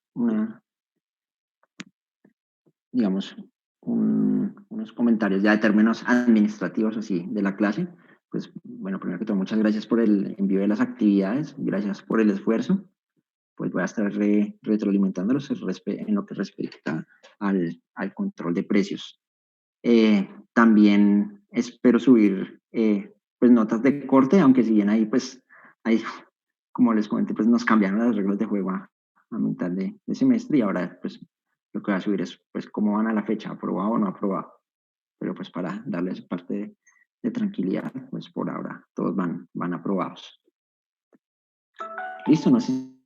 digamos, unos comentarios ya de términos administrativos así de la clase. Pues bueno, primero que todo, muchas gracias por el envío de las actividades, gracias por el esfuerzo. Pues voy a estar retroalimentándolos en lo que respecta al control de precios. También espero subir pues notas de corte, aunque si bien ahí pues ahí, como les comenté, pues nos cambiaron las reglas de juego a mitad de semestre, y ahora pues lo que voy a subir es pues cómo van a la fecha, aprobado o no aprobado. Pero pues para darles parte de tranquilidad, pues por ahora todos van aprobados. Listo, no sé